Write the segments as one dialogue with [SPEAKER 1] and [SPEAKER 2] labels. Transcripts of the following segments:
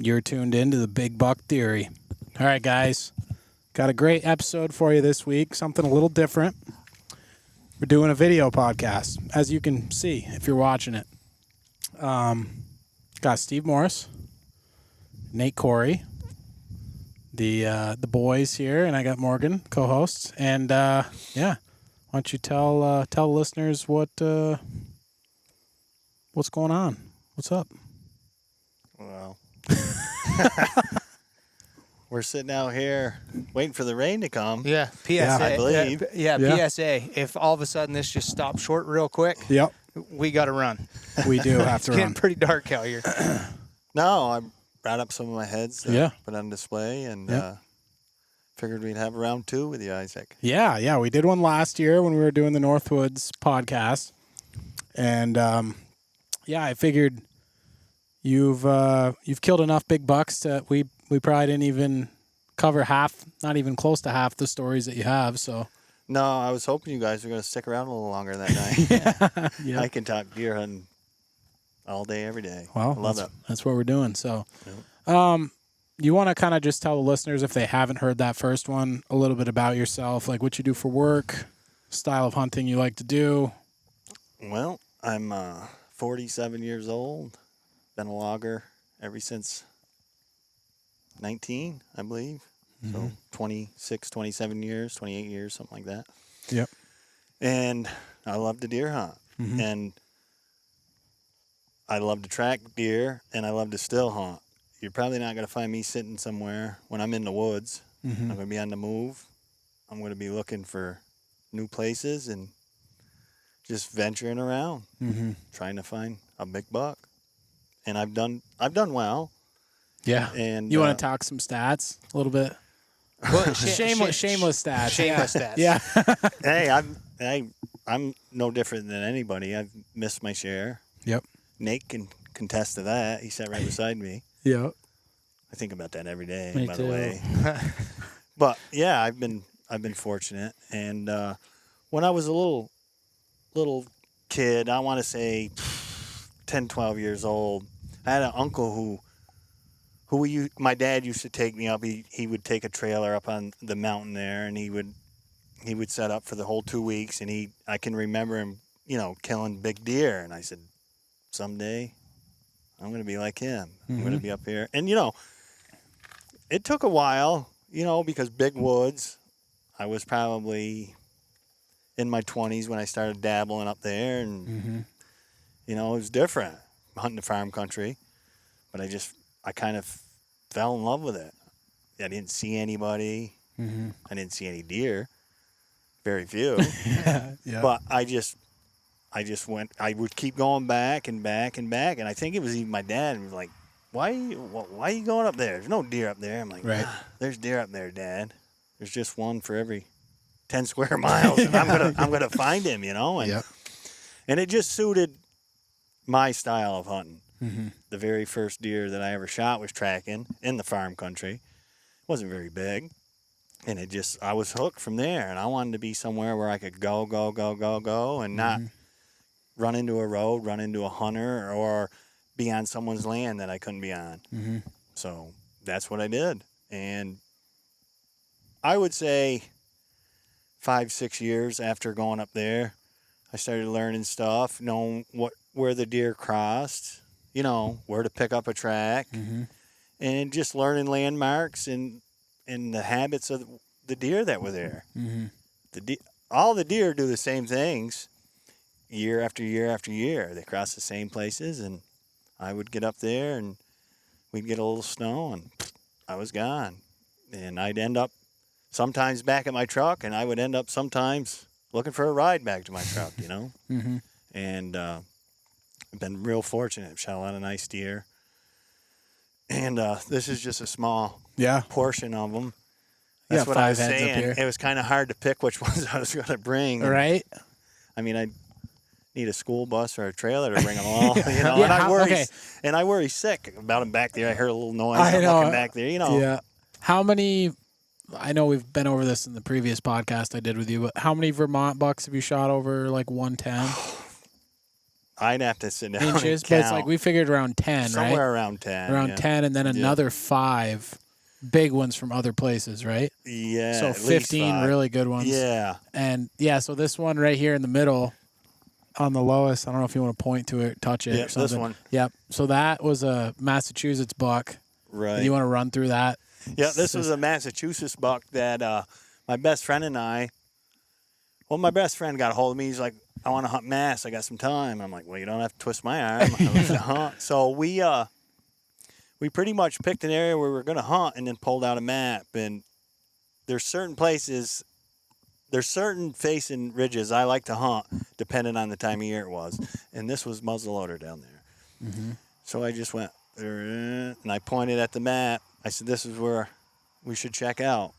[SPEAKER 1] You're tuned in to the Big Buck Theory. All right, guys. Got a great episode for you this week. Something a little different. We're doing a video podcast, as you can see if you're watching it. Got Steve Morse, Nate Corey, the boys here, and I got Morgan, co-hosts. And yeah, why don't you tell listeners what's going on? What's up?
[SPEAKER 2] Well, we're sitting out here waiting for the rain to come.
[SPEAKER 3] Yeah, PSA.
[SPEAKER 2] I believe.
[SPEAKER 1] Yeah.
[SPEAKER 3] PSA. If all of a sudden this just stops short real quick,
[SPEAKER 1] Yep,
[SPEAKER 3] we got to run.
[SPEAKER 1] we do have
[SPEAKER 3] It's
[SPEAKER 1] to
[SPEAKER 3] getting
[SPEAKER 1] run.
[SPEAKER 3] pretty dark out here.
[SPEAKER 2] No, I brought up some of my heads
[SPEAKER 1] Yeah.
[SPEAKER 2] put on display and
[SPEAKER 1] Yeah.
[SPEAKER 2] figured we'd have a round two with you, Isaac.
[SPEAKER 1] Yeah, we did one last year when we were doing the Northwoods podcast, and yeah, I figured you've killed enough big bucks that we probably didn't even cover half, not even close to half the stories that you have. So
[SPEAKER 2] No, I was hoping you guys were going to stick around a little longer that night.
[SPEAKER 1] yeah,
[SPEAKER 2] I can talk deer hunting all day, every day.
[SPEAKER 1] well,
[SPEAKER 2] I love it.
[SPEAKER 1] that's what we're doing. So, you want to kind of just tell the listeners, if they haven't heard that first one, a little bit about yourself, like what you do for work, style of hunting you like to do.
[SPEAKER 2] Well, I'm 47 years old. Been a logger ever since 19, I believe. So 26, 27 years, 28 years, something like that.
[SPEAKER 1] Yep.
[SPEAKER 2] And I love to deer hunt. And I love to track deer, and I love to still hunt. You're probably not going to find me sitting somewhere when I'm in the woods. I'm going to be on the move. I'm going to be looking for new places and just venturing around, trying to find a big buck. And I've done well.
[SPEAKER 1] Yeah.
[SPEAKER 2] And
[SPEAKER 1] You want to talk some stats a little bit?
[SPEAKER 3] Well,
[SPEAKER 1] Shameless stats.
[SPEAKER 3] Shameless stats.
[SPEAKER 1] Yeah.
[SPEAKER 2] Hey, I'm no different than anybody. I've missed my share.
[SPEAKER 1] Yep.
[SPEAKER 2] Nate can contest to that. He sat right beside me.
[SPEAKER 1] Yep.
[SPEAKER 2] I think about that every day,
[SPEAKER 1] Me
[SPEAKER 2] by
[SPEAKER 1] too.
[SPEAKER 2] the way. But yeah, I've been fortunate. And when I was a little kid, I want to say 10, 12 years old, I had an uncle who my dad used to take me up. He would take a trailer up on the mountain there, and he would set up for the whole 2 weeks. And I can remember him, killing big deer. And I said, someday I'm going to be like him. I'm going to be up here. And it took a while, because big woods. I was probably in my 20s when I started dabbling up there, and it was different hunting the farm country. But I kind of fell in love with it. I didn't see anybody. I didn't see any deer. Very few.
[SPEAKER 1] Yeah.
[SPEAKER 2] But I just went. I would keep going back and back and back. And I think it was even my dad was like, "Why are you going up there? There's no deer up there." I'm like,
[SPEAKER 1] Right.
[SPEAKER 2] There's deer up there, Dad. There's just one for every 10 square miles. And I'm gonna find him, And
[SPEAKER 1] Yep.
[SPEAKER 2] and it just suited my style of hunting. The very first deer that I ever shot was tracking in the farm country. It wasn't very big. And I was hooked from there. And I wanted to be somewhere where I could go, and not run into a road, run into a hunter, or be on someone's land that I couldn't be on. So that's what I did. And I would say 5, 6 years after going up there, I started learning stuff, knowing where the deer crossed, where to pick up a track, and just learning landmarks and the habits of the deer that were there. All the deer do the same things year after year after year. They cross the same places, and I would get up there, and we'd get a little snow, and I was gone. And I'd end up sometimes back at my truck, and I would end up sometimes looking for a ride back to my truck, And I've been real fortunate. I've shot a lot of nice deer. And this is just a small portion of them. That's what I was saying. It was kind of hard to pick which ones I was going to bring.
[SPEAKER 1] Right.
[SPEAKER 2] I mean, I need a school bus or a trailer to bring them along, And I worry sick about them back there. I heard a little noise. I'm looking back there,
[SPEAKER 1] Yeah. How many? I know we've been over this in the previous podcast I did with you, but how many Vermont bucks have you shot over like 110?
[SPEAKER 2] I'd have to sit down
[SPEAKER 1] inches,
[SPEAKER 2] and
[SPEAKER 1] but it's
[SPEAKER 2] count.
[SPEAKER 1] like we figured around 10,
[SPEAKER 2] Somewhere
[SPEAKER 1] right?
[SPEAKER 2] around 10.
[SPEAKER 1] Around
[SPEAKER 2] yeah.
[SPEAKER 1] 10, and then another 5 big ones from other places, right?
[SPEAKER 2] Yeah.
[SPEAKER 1] So
[SPEAKER 2] at least
[SPEAKER 1] 15
[SPEAKER 2] 5.
[SPEAKER 1] really good ones.
[SPEAKER 2] Yeah.
[SPEAKER 1] And yeah, so this one right here in the middle on the lowest, I don't know if you want to point to it, touch it
[SPEAKER 2] Yep,
[SPEAKER 1] or something.
[SPEAKER 2] this one.
[SPEAKER 1] Yep. So that was a Massachusetts buck.
[SPEAKER 2] Right.
[SPEAKER 1] Do you want to run through that?
[SPEAKER 2] Yeah, this was a Massachusetts buck that my best friend and I, well, my best friend got a hold of me. He's like, I want to hunt Mass. I got some time. I'm like, well, you don't have to twist my arm. I was to hunt. So we pretty much picked an area where we were going to hunt and then pulled out a map. And there's certain places, there's certain facing ridges I like to hunt depending on the time of year it was. And this was muzzleloader down there.
[SPEAKER 1] Mm-hmm.
[SPEAKER 2] So I just went, and I pointed at the map. I said, this is where we should check out.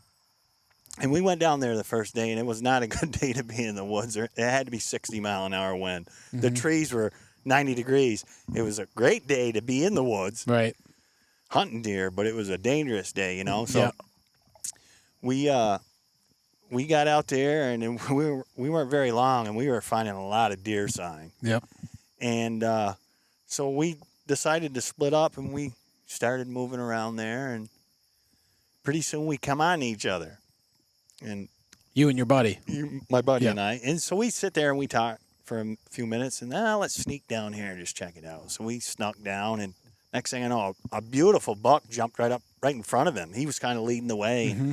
[SPEAKER 2] And we went down there the first day, and it was not a good day to be in the woods. It had to be 60-mile-an-hour wind.
[SPEAKER 1] Mm-hmm.
[SPEAKER 2] The trees were 90 degrees. It was a great day to be in the woods
[SPEAKER 1] Right.
[SPEAKER 2] hunting deer, but it was a dangerous day, you know. So we got out there, and we weren't very long, and we were finding a lot of deer sign.
[SPEAKER 1] Yep.
[SPEAKER 2] And so we decided to split up, and we started moving around there, and pretty soon we come on each other. And
[SPEAKER 1] You and your buddy.
[SPEAKER 2] my buddy
[SPEAKER 1] Yeah.
[SPEAKER 2] and I. And so we sit there and we talk for a few minutes, and let's sneak down here and just check it out. So we snuck down, and next thing I know, a beautiful buck jumped right in front of him. He was kind of leading the way.
[SPEAKER 1] Mm-hmm.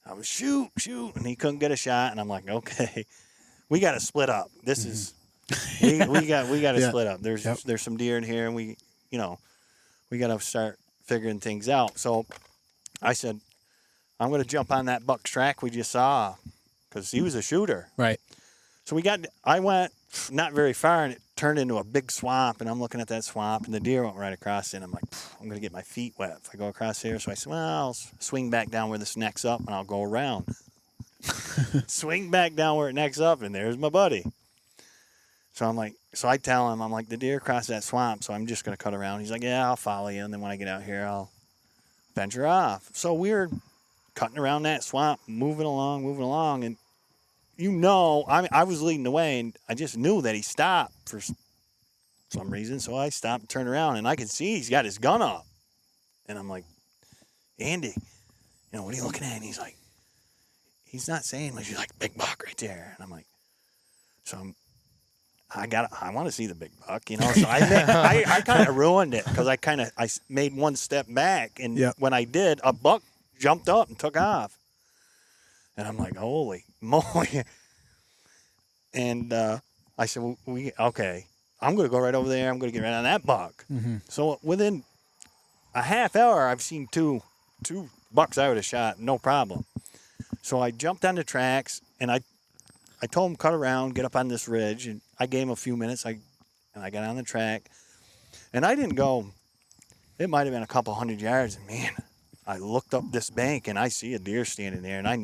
[SPEAKER 2] I was shoot, and he couldn't get a shot. And I'm like, okay, we got to split up. This is we got to
[SPEAKER 1] Yeah.
[SPEAKER 2] split up. There's some deer in here, and we got to start figuring things out. So I said, I'm going to jump on that buck's track we just saw, because he was a shooter.
[SPEAKER 1] Right.
[SPEAKER 2] So I went not very far, and it turned into a big swamp, and I'm looking at that swamp, and the deer went right across it, and I'm like, I'm going to get my feet wet if I go across here. So I said, well, I'll swing back down where this neck's up, and I'll go around. Swing back down where it necks up, and there's my buddy. So I tell him, I'm like, the deer crossed that swamp, so I'm just going to cut around. He's like, yeah, I'll follow you, and then when I get out here, I'll venture off. So we were cutting around that swamp, moving along, and I was leading the way, and I just knew that he stopped for some reason, so I stopped and turned around, and I could see he's got his gun up. And I'm like, Andy, what are you looking at? And he's like, he's not saying much. He's like, big buck right there. And I'm like, I want to see the big buck, So I kind of ruined it, because I made one step back, and when I did, a buck jumped up and took off. And I'm like, holy moly. And I said, okay, I'm going to go right over there. I'm going to get right on that buck.
[SPEAKER 1] Mm-hmm.
[SPEAKER 2] So within a half hour, I've seen two bucks I would have shot, no problem. So I jumped on the tracks, and I told him, cut around, get up on this ridge. And I gave him a few minutes, and I got on the track. And I didn't go, it might have been a couple hundred yards, and man, I looked up this bank, and I see a deer standing there, and I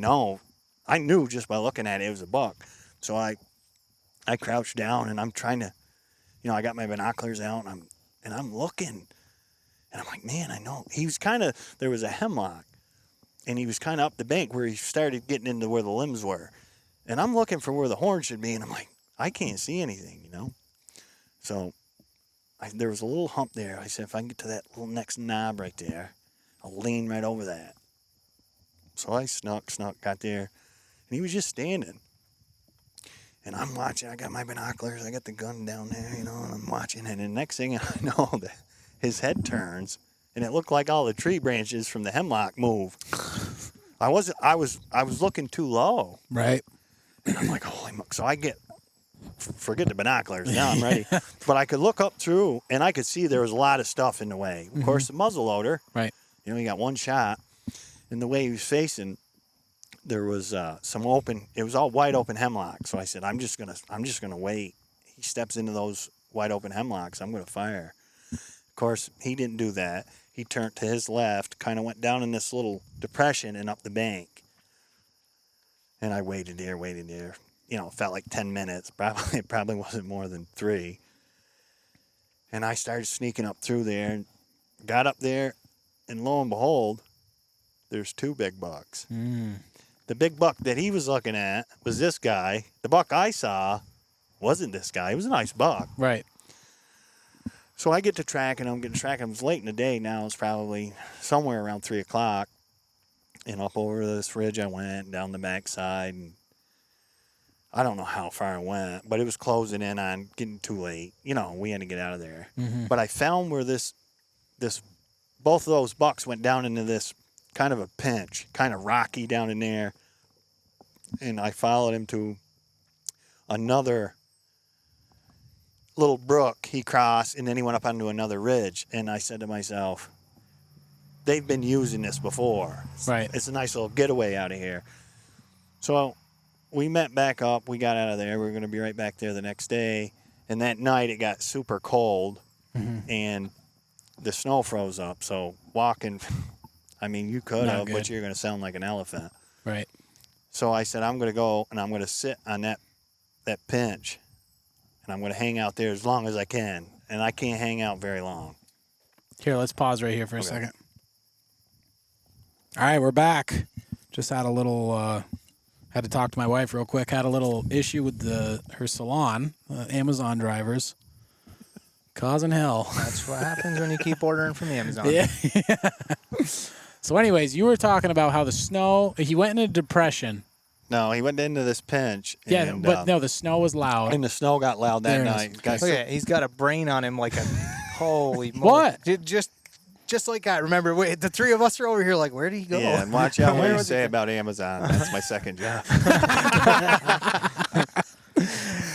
[SPEAKER 2] knew just by looking at it, it was a buck. So I crouched down, and I'm trying to, I got my binoculars out, and I'm looking, and I'm like, man, I know. There was a hemlock, and he was kind of up the bank where he started getting into where the limbs were. And I'm looking for where the horn should be, and I'm like, I can't see anything, So there was a little hump there. I said, if I can get to that little next knob right there, I'll lean right over that. So I snuck, got there, and he was just standing. And I'm watching. I got my binoculars. I got the gun down there, and I'm watching. And the next thing I know, his head turns, and it looked like all the tree branches from the hemlock move. I was looking too low.
[SPEAKER 1] Right.
[SPEAKER 2] And I'm like, holy moly. So I forget the binoculars. Now I'm ready. But I could look up through, and I could see there was a lot of stuff in the way. Of course, the muzzleloader.
[SPEAKER 1] Right.
[SPEAKER 2] He got one shot, and the way he was facing, there was some open. It was all wide open hemlock. So I said, I'm just gonna wait. He steps into those wide open hemlocks. I'm gonna fire. Of course, he didn't do that. He turned to his left, kind of went down in this little depression and up the bank. And I waited there. It felt like 10 minutes. It probably wasn't more than 3. And I started sneaking up through there, and got up there. And lo and behold, there's 2 big bucks.
[SPEAKER 1] Mm.
[SPEAKER 2] The big buck that he was looking at was this guy. The buck I saw wasn't this guy. It was a nice buck.
[SPEAKER 1] Right.
[SPEAKER 2] So I get to tracking him, It was late in the day now. It's probably somewhere around 3 o'clock. And up over this ridge I went, down the backside. And I don't know how far I went, but it was closing in on getting too late. You know, we had to get out of there.
[SPEAKER 1] Mm-hmm.
[SPEAKER 2] But I found where both of those bucks went down into this kind of a pinch, kind of rocky down in there. And I followed him to another little brook he crossed, and then he went up onto another ridge. And I said to myself, they've been using this before.
[SPEAKER 1] Right.
[SPEAKER 2] It's a nice little getaway out of here. So we met back up. We got out of there. We were going to be right back there the next day. And that night it got super cold, and the snow froze up. So walking, I mean, you could
[SPEAKER 1] Not
[SPEAKER 2] have,
[SPEAKER 1] good.
[SPEAKER 2] but you're going to sound like an elephant.
[SPEAKER 1] Right.
[SPEAKER 2] So I said, I'm going to go and I'm going to sit on that pinch, and I'm going to hang out there as long as I can. And I can't hang out very long.
[SPEAKER 1] Here, let's pause right here for a
[SPEAKER 2] Okay.
[SPEAKER 1] second. All right, we're back. Just had a little, had to talk to my wife real quick. Had a little issue with her salon, Amazon drivers. Causing hell.
[SPEAKER 3] That's what happens when you keep ordering from Amazon.
[SPEAKER 1] Yeah. So anyways, you were talking about how the snow, he went into depression.
[SPEAKER 2] No, he went into this pinch.
[SPEAKER 1] Yeah,
[SPEAKER 2] and,
[SPEAKER 1] but no, the snow was loud.
[SPEAKER 2] and the snow got loud that
[SPEAKER 1] There it is.
[SPEAKER 2] night. Guys,
[SPEAKER 3] Look at it. He's got a brain on him like a holy moly.
[SPEAKER 1] What?
[SPEAKER 3] Just like that. Remember, the three of us are over here like, where did he go?
[SPEAKER 2] yeah, and watch out what
[SPEAKER 3] Where
[SPEAKER 2] you
[SPEAKER 3] was
[SPEAKER 2] say
[SPEAKER 3] he?
[SPEAKER 2] about Amazon. That's my second job.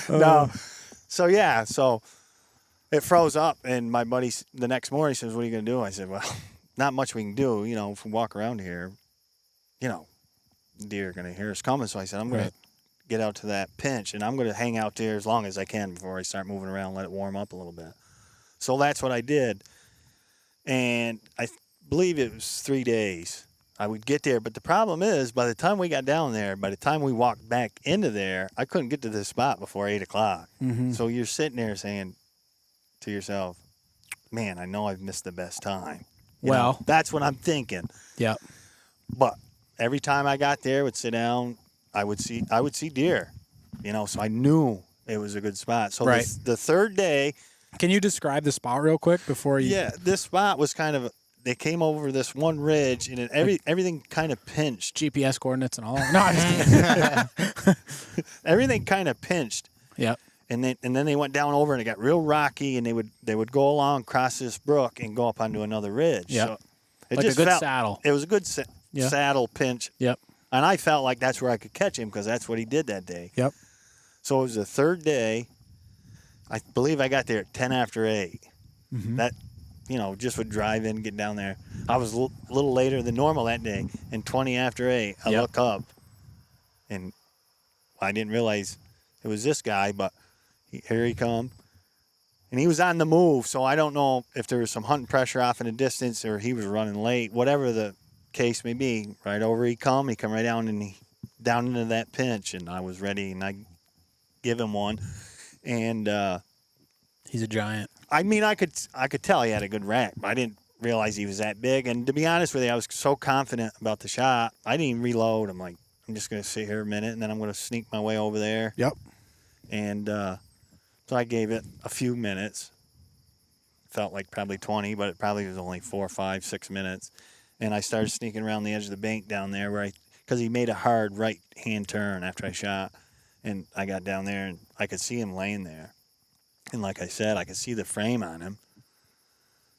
[SPEAKER 2] No. So, yeah, so it froze up, and my buddy the next morning says, what are you going to do? I said, well, not much we can do. You know, if we walk around here, you know, deer are going to hear us coming. So I said, I'm going
[SPEAKER 1] Right.
[SPEAKER 2] to get out to that pinch, and I'm going to hang out there as long as I can before I start moving around, let it warm up a little bit. So that's what I did. And I believe it was 3 days I would get there. But the problem is, by the time we got down there, by the time we walked back into there, I couldn't get to this spot before 8 o'clock.
[SPEAKER 1] Mm-hmm.
[SPEAKER 2] So you're sitting there saying to yourself, man, I know I've missed the best time. You know,
[SPEAKER 1] Well,
[SPEAKER 2] that's what I'm thinking.
[SPEAKER 1] Yep.
[SPEAKER 2] But every time I got there, would sit down, I would see deer, you know, so I knew it was a good spot. So
[SPEAKER 1] Right.
[SPEAKER 2] the third day,
[SPEAKER 1] Can you describe the spot real quick before you?
[SPEAKER 2] yeah, this spot was kind of, they came over this one ridge, and everything kind of pinched.
[SPEAKER 1] GPS coordinates and all. No, I'm just kidding.
[SPEAKER 2] Everything kind of pinched,
[SPEAKER 1] Yep.
[SPEAKER 2] and then they went down over, and it got real rocky, and they would go along, cross this brook, and go up onto another ridge.
[SPEAKER 1] Yep.
[SPEAKER 2] So it
[SPEAKER 1] Like a
[SPEAKER 2] just
[SPEAKER 1] good
[SPEAKER 2] felt,
[SPEAKER 1] saddle.
[SPEAKER 2] It was a good
[SPEAKER 1] Yeah.
[SPEAKER 2] saddle pinch,
[SPEAKER 1] Yep.
[SPEAKER 2] and I felt like that's where I could catch him because that's what he did that day.
[SPEAKER 1] Yep.
[SPEAKER 2] So it was the third day. I believe I got there at 10 after 8.
[SPEAKER 1] Mm-hmm.
[SPEAKER 2] That, you know, just would drive in, get down there. I was a little later than normal that day. And 20 after 8, I
[SPEAKER 1] Yep.
[SPEAKER 2] look up, and I didn't realize it was this guy, but here he come. And he was on the move, so I don't know if there was some hunting pressure off in the distance or he was running late, whatever the case may be. Right over he come right down and down into that pinch, and I was ready, and I give him one. And
[SPEAKER 1] He's a giant.
[SPEAKER 2] I mean, I could tell he had a good rack, but I didn't realize he was that big. And to be honest with you, I was so confident about the shot, I didn't even reload. I'm like, I'm just going to sit here a minute, and then I'm going to sneak my way over there.
[SPEAKER 1] Yep.
[SPEAKER 2] And so I gave it a few minutes. Felt like probably 20, but it probably was only 4, 5, 6 minutes. And I started sneaking around the edge of the bank down there because he made a hard right-hand turn after I shot. And I got down there, and I could see him laying there. And like I said, I could see the frame on him.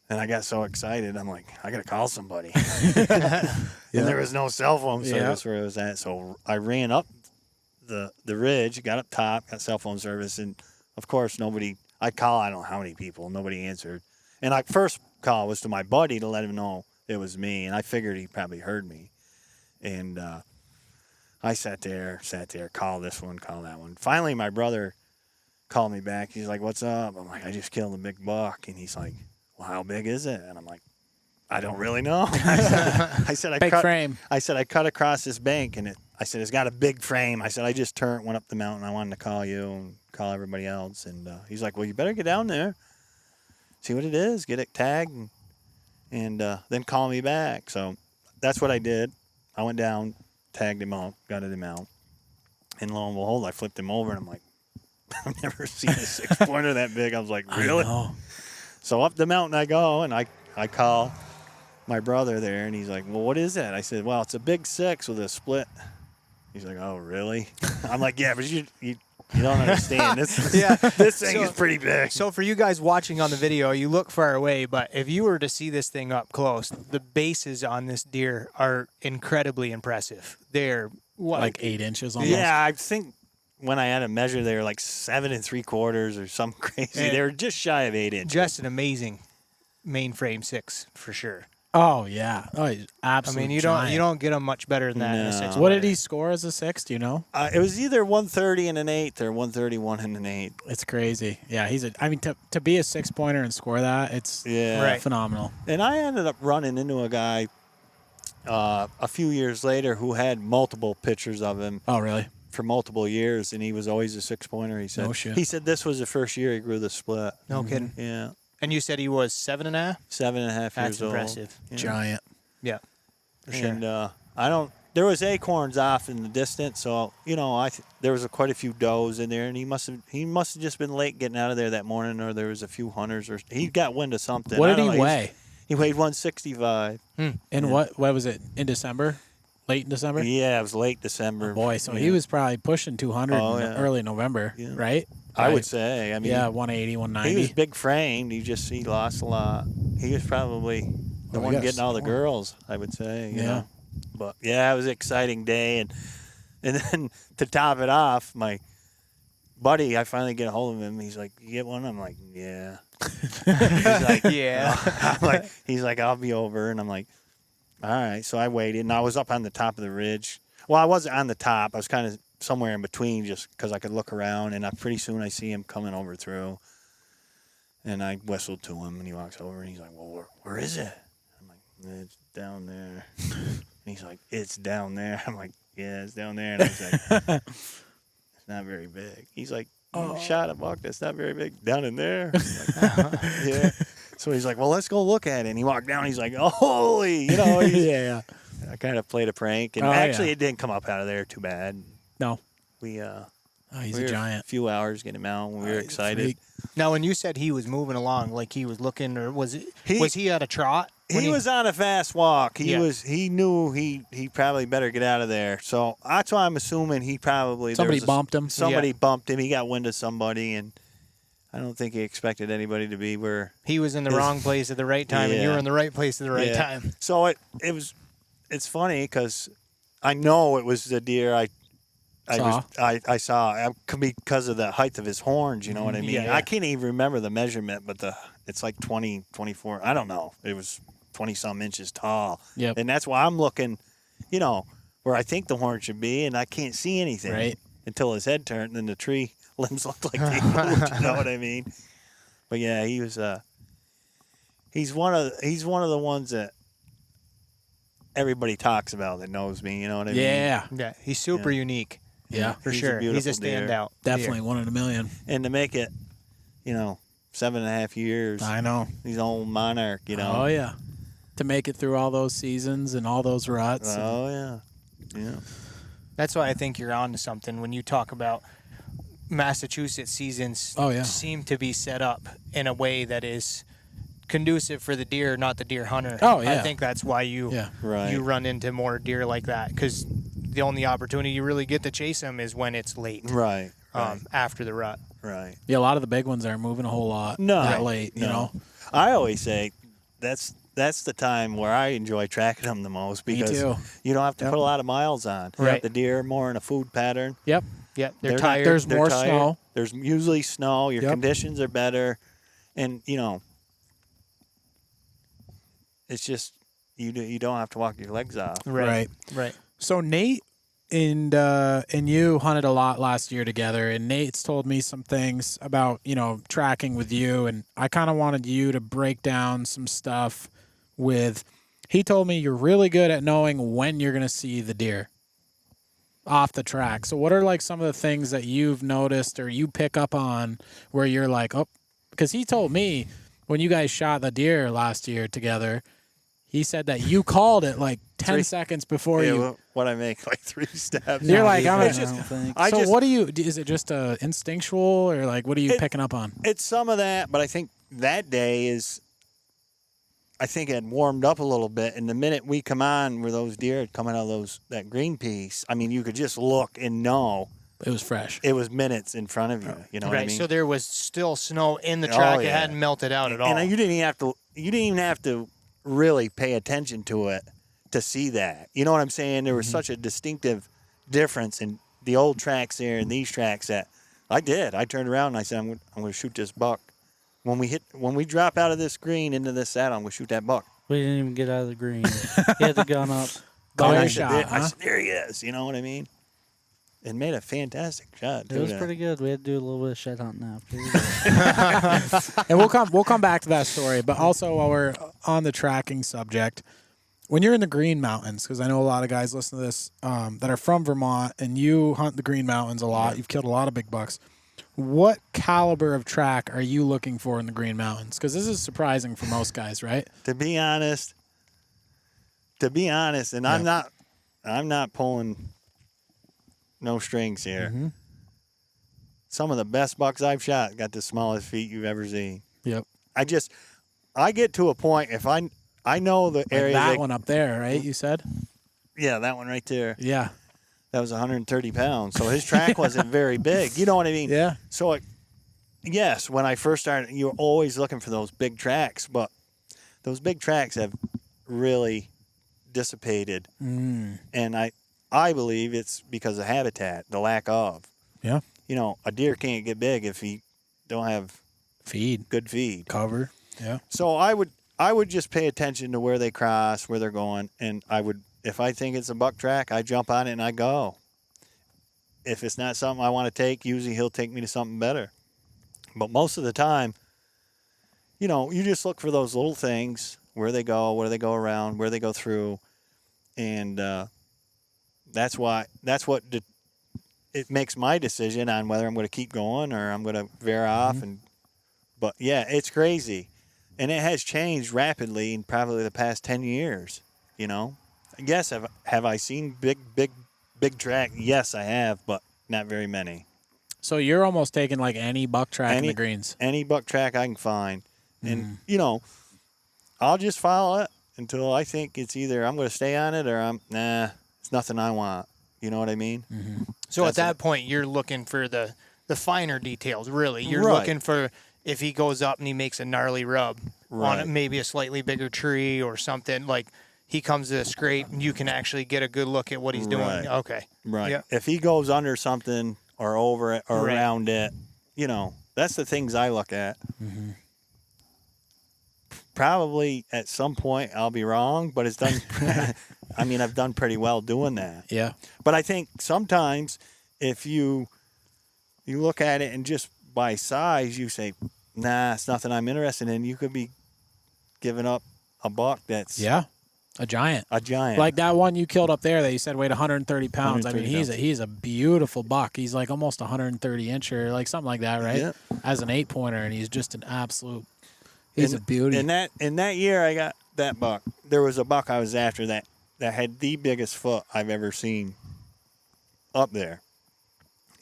[SPEAKER 2] And I got so excited, I'm like, I got to call somebody. And there was no cell phone service where it was at. So I ran up the ridge, got up top, got cell phone service. And, of course, I don't know how many people, nobody answered. And my first call was to my buddy to let him know it was me. And I figured he probably heard me. And I sat there, call this one, call that one. Finally, my brother called me back. He's like, what's up? I'm like, I just killed a big buck. And he's like, well, how big is it? And I'm like, I don't really know. I said,
[SPEAKER 1] Big frame.
[SPEAKER 2] I said, I cut across this bank, and I said, it's got a big frame. I said, I just went up the mountain. I wanted to call you and call everybody else. And he's like, well, you better get down there, see what it is, get it tagged, and then call me back. So that's what I did. I went down, tagged him out, got him out. And lo and behold, I flipped him over, and I'm like, I've never seen a 6-pointer that big. I was like, really?
[SPEAKER 1] I know.
[SPEAKER 2] So up the mountain I go, and I call my brother there, and he's like, well, what is that? I said, well, it's a big 6 with a split. He's like, oh, really? I'm like, yeah, but you don't understand. This thing is pretty big.
[SPEAKER 3] So for you guys watching on the video, you look far away, but if you were to see this thing up close, the bases on this deer are incredibly impressive. They're
[SPEAKER 1] Like 8 inches almost.
[SPEAKER 2] Yeah, I think when I had to measure, they were like 7 3/4 or something crazy.
[SPEAKER 3] And
[SPEAKER 2] they were just shy of 8 inches.
[SPEAKER 3] just an amazing mainframe 6 for sure.
[SPEAKER 1] Oh yeah. Oh, he's
[SPEAKER 3] I
[SPEAKER 1] absolutely.
[SPEAKER 3] mean, you don't get them much better than that in a
[SPEAKER 2] No.
[SPEAKER 3] 6.
[SPEAKER 1] What did he score as a 6? Do you know?
[SPEAKER 2] It was either 130 and an 8 or 131 and an 8.
[SPEAKER 1] It's crazy. Yeah, I mean, to be a 6-pointer and score that, it's
[SPEAKER 2] Yeah.
[SPEAKER 3] Right.
[SPEAKER 1] phenomenal.
[SPEAKER 2] And I ended up running into a guy a few years later who had multiple pictures of him
[SPEAKER 1] Oh really?
[SPEAKER 2] for multiple years, and he was always a 6-pointer. He said.
[SPEAKER 1] No shit.
[SPEAKER 2] He said this was the first year he grew the split.
[SPEAKER 3] No kidding.
[SPEAKER 2] Yeah,
[SPEAKER 3] And you said he was 7.5?
[SPEAKER 2] 7.5
[SPEAKER 3] That's
[SPEAKER 2] years old.
[SPEAKER 3] impressive.
[SPEAKER 2] Yeah.
[SPEAKER 1] Giant.
[SPEAKER 3] Yeah, for sure.
[SPEAKER 2] And I don't. There was acorns off in the distance, so there was quite a few does in there, and he must have just been late getting out of there that morning, or there was a few hunters, or he got wind of something.
[SPEAKER 1] What
[SPEAKER 2] I
[SPEAKER 1] did
[SPEAKER 2] don't
[SPEAKER 1] he
[SPEAKER 2] know,
[SPEAKER 1] weigh?
[SPEAKER 2] He weighed 165.
[SPEAKER 1] And what was it in December? Late in December?
[SPEAKER 2] Yeah, it was late December.
[SPEAKER 1] Boy, so
[SPEAKER 2] Yeah.
[SPEAKER 1] he was probably pushing 200
[SPEAKER 2] Oh,
[SPEAKER 1] in
[SPEAKER 2] yeah.
[SPEAKER 1] early November,
[SPEAKER 2] Yeah.
[SPEAKER 1] right?
[SPEAKER 2] I would say. I mean,
[SPEAKER 1] Yeah, 180,
[SPEAKER 2] he
[SPEAKER 1] 190.
[SPEAKER 2] was big framed. He lost a lot. He was probably the
[SPEAKER 1] Oh,
[SPEAKER 2] one
[SPEAKER 1] yes.
[SPEAKER 2] getting all the girls, I would say. You
[SPEAKER 1] Yeah.
[SPEAKER 2] know? But yeah, it was an exciting day, and then to top it off, my buddy, I finally get a hold of him. He's like, "You get one?" I'm like, "Yeah." He's like,
[SPEAKER 3] Yeah.
[SPEAKER 2] he's like, "I'll be over," and I'm like, "All right." So I waited, and I was up on the top of the ridge. Well, I wasn't on the top. I was kind of somewhere in between, just because I could look around, and pretty soon I see him coming over through. And I whistled to him, and he walks over, and he's like, "Well, where is it?" I'm like, "It's down there." And he's like, "It's down there." I'm like, "Yeah, it's down there." And I was like, "It's not very big." He's like, "You shot a buck that's not very big down in there." I'm like, yeah. So he's like, "Well, let's go look at it." And he walked down. He's like, "Oh, holy!"
[SPEAKER 1] yeah.
[SPEAKER 2] I kind of played a prank, and
[SPEAKER 1] Oh,
[SPEAKER 2] actually,
[SPEAKER 1] yeah.
[SPEAKER 2] it didn't come up out of there too bad.
[SPEAKER 1] No.
[SPEAKER 2] We
[SPEAKER 1] Oh, he's
[SPEAKER 2] we
[SPEAKER 1] a
[SPEAKER 2] were
[SPEAKER 1] giant.
[SPEAKER 2] A few hours getting him out. And we were
[SPEAKER 1] He's a
[SPEAKER 2] excited.
[SPEAKER 1] freak.
[SPEAKER 3] Now, when you said he was moving along, like he was looking, or was
[SPEAKER 2] He-
[SPEAKER 3] he at a trot? when
[SPEAKER 2] He was on a fast walk.
[SPEAKER 3] Yeah.
[SPEAKER 2] He knew he probably better get out of there. So that's why I'm assuming he probably
[SPEAKER 1] Somebody
[SPEAKER 2] there was
[SPEAKER 1] bumped him.
[SPEAKER 2] Somebody
[SPEAKER 3] Yeah.
[SPEAKER 2] bumped him. He got wind of somebody, and I don't think he expected anybody to be where.
[SPEAKER 3] He was in the
[SPEAKER 2] His-
[SPEAKER 3] wrong place at the right time, and you
[SPEAKER 2] Yeah.
[SPEAKER 3] were in the right place at the right
[SPEAKER 2] Yeah.
[SPEAKER 3] time.
[SPEAKER 2] So it's funny because I know it was the deer I saw because of the height of his horns. You know what I mean?
[SPEAKER 3] Yeah.
[SPEAKER 2] I can't even remember the measurement, but it's like 20, 24. I don't know. It was 20-some inches tall.
[SPEAKER 1] Yep.
[SPEAKER 2] And that's why I'm looking, where I think the horn should be, and I can't see anything
[SPEAKER 1] Right.
[SPEAKER 2] until his head turned, and then the tree limbs looked like they moved. You know what I mean? But yeah, he was. He's one of the ones that everybody talks about that knows me. You know what I mean?
[SPEAKER 1] Yeah.
[SPEAKER 3] Yeah, he's super unique.
[SPEAKER 1] Yeah.
[SPEAKER 3] For
[SPEAKER 2] He's a
[SPEAKER 3] sure. He's a
[SPEAKER 2] beautiful deer.
[SPEAKER 3] standout.
[SPEAKER 1] Definitely 1 in a million.
[SPEAKER 2] And to make it, 7.5 years,
[SPEAKER 1] I know.
[SPEAKER 2] he's old monarch.
[SPEAKER 1] Oh, yeah. To make it through all those seasons and all those ruts.
[SPEAKER 2] Oh yeah. Yeah.
[SPEAKER 3] That's why I think you're on to something when you talk about Massachusetts seasons.
[SPEAKER 1] Oh, yeah.
[SPEAKER 3] Seem to be set up in a way that is conducive for the deer, not the deer hunter.
[SPEAKER 1] Oh, yeah.
[SPEAKER 3] I think that's why you
[SPEAKER 1] Yeah.
[SPEAKER 2] Right.
[SPEAKER 3] you run into more deer like that, because the only opportunity you really get to chase them is when it's late,
[SPEAKER 2] Right. Right.
[SPEAKER 3] after the rut.
[SPEAKER 2] Right.
[SPEAKER 1] Yeah, a lot of the big ones aren't moving a whole lot
[SPEAKER 2] No.
[SPEAKER 1] that late, you
[SPEAKER 2] No.
[SPEAKER 1] know?
[SPEAKER 2] I always say that's the time where I enjoy tracking them the most,
[SPEAKER 1] Me
[SPEAKER 2] because
[SPEAKER 1] too.
[SPEAKER 2] you don't have to
[SPEAKER 1] Yep.
[SPEAKER 2] put a lot of miles on.
[SPEAKER 3] Right.
[SPEAKER 2] The deer are more in a food pattern.
[SPEAKER 1] Yep.
[SPEAKER 3] Yep, they're
[SPEAKER 2] They're not-
[SPEAKER 3] tired.
[SPEAKER 1] There's
[SPEAKER 2] They're
[SPEAKER 1] more
[SPEAKER 2] tired.
[SPEAKER 1] snow.
[SPEAKER 2] There's usually snow. Your
[SPEAKER 1] Yep.
[SPEAKER 2] conditions are better, and it's just you don't have to walk your legs off.
[SPEAKER 1] Right.
[SPEAKER 3] Right.
[SPEAKER 1] So Nate and you hunted a lot last year together, and Nate's told me some things about, tracking with you, and I kind of wanted you to break down some stuff with. He told me you're really good at knowing when you're going to see the deer off the track. So what are like some of the things that you've noticed or you pick up on where you're like, oh, because he told me when you guys shot the deer last year together, he said that you called it like 10 seconds before
[SPEAKER 2] Yeah,
[SPEAKER 1] you.
[SPEAKER 2] what I make like 3 steps.
[SPEAKER 1] You're like, I'm
[SPEAKER 2] It's
[SPEAKER 1] a-
[SPEAKER 2] just-
[SPEAKER 1] So what do you? Is it just instinctual or like what are you picking up on?
[SPEAKER 2] It's some of that, but I think that day I think it had warmed up a little bit, and the minute we come on where those deer had come out of that green piece, I mean, you could just look and know
[SPEAKER 1] It was fresh.
[SPEAKER 2] it was minutes in front of you. You know what I mean?
[SPEAKER 3] So there was still snow in the track. It hadn't melted out at all.
[SPEAKER 2] And you didn't even have to really pay attention to it to see that. You know what I'm saying? There was such a distinctive difference in the old tracks there and these tracks that I did. I turned around and I said, I'm going to shoot this buck. When we drop out of this green into this saddle, I'm going to shoot that buck.
[SPEAKER 4] We didn't even get out of the green. He had the gun up.
[SPEAKER 1] Call shot.
[SPEAKER 2] I said, there he is. You know what I mean? It made a fantastic shot.
[SPEAKER 4] It was pretty good. We had to do a little bit of shed hunting after.
[SPEAKER 1] And we'll come back to that story. But also, while we're on the tracking subject, when you're in the Green Mountains, because I know a lot of guys listen to this that are from Vermont, and you hunt the Green Mountains a lot. You've killed a lot of big bucks. What caliber of track are you looking for in the Green Mountains? Because this is surprising for most guys, right?
[SPEAKER 2] To be honest, and yeah. I'm not pulling no strings here.
[SPEAKER 1] Mm-hmm.
[SPEAKER 2] Some of the best bucks I've shot got the smallest feet you've ever seen.
[SPEAKER 1] Yep.
[SPEAKER 2] I get to a point if I know the area.
[SPEAKER 1] Like that one up there, right? You said.
[SPEAKER 2] Yeah, that one right there.
[SPEAKER 1] Yeah.
[SPEAKER 2] That was 130 pounds. So his track wasn't very big. You know what I mean?
[SPEAKER 1] Yeah.
[SPEAKER 2] So, yes, when I first started, you were always looking for those big tracks, but those big tracks have really dissipated.
[SPEAKER 1] Mm.
[SPEAKER 2] And I believe it's because of habitat, the lack of.
[SPEAKER 1] Yeah.
[SPEAKER 2] You know, a deer can't get big if he don't have good feed.
[SPEAKER 1] Cover. Yeah.
[SPEAKER 2] So I would just pay attention to where they cross, where they're going, and if I think it's a buck track, I jump on it and I go. If it's not something I want to take, usually he'll take me to something better. But most of the time, you know, you just look for those little things, where they go around, where they go through, and that's what it makes my decision on whether I'm going to keep going or I'm going to veer off. But yeah, it's crazy, and it has changed rapidly in probably the past 10 years. You know. Yes, have I seen big track? Yes, I have, but not very many.
[SPEAKER 1] So you're almost taking like any buck track in the greens.
[SPEAKER 2] Any buck track I can find. And, you know, I'll just follow it until I think it's either I'm going to stay on it or it's nothing I want. You know what I mean?
[SPEAKER 1] Mm-hmm.
[SPEAKER 3] So at that point, you're looking for the finer details, really. You're
[SPEAKER 2] Right.
[SPEAKER 3] looking for if he goes up and he makes a gnarly rub on maybe a slightly bigger tree or something, like he comes to a scrape and you can actually get a good look at what he's doing.
[SPEAKER 2] Right.
[SPEAKER 3] Okay.
[SPEAKER 2] Right.
[SPEAKER 3] Yeah.
[SPEAKER 2] If he goes under something or over it or around it, you know, that's the things I look at.
[SPEAKER 1] Mm-hmm.
[SPEAKER 2] Probably at some point I'll be wrong, but it's done. I mean, I've done pretty well doing that.
[SPEAKER 1] Yeah.
[SPEAKER 2] But I think sometimes if you look at it and just by size, you say, nah, it's nothing I'm interested in. You could be giving up a buck that's
[SPEAKER 1] a giant.
[SPEAKER 2] A giant.
[SPEAKER 1] Like that one you killed up there that you said weighed 130 pounds.
[SPEAKER 2] 130
[SPEAKER 1] I mean, he's a beautiful buck. He's like almost 130 incher, like something like that, right?
[SPEAKER 2] Yeah.
[SPEAKER 1] As an 8-pointer, and he's just an absolute. He's a beauty.
[SPEAKER 2] In that year, I got that buck. There was a buck I was after that had the biggest foot I've ever seen up there,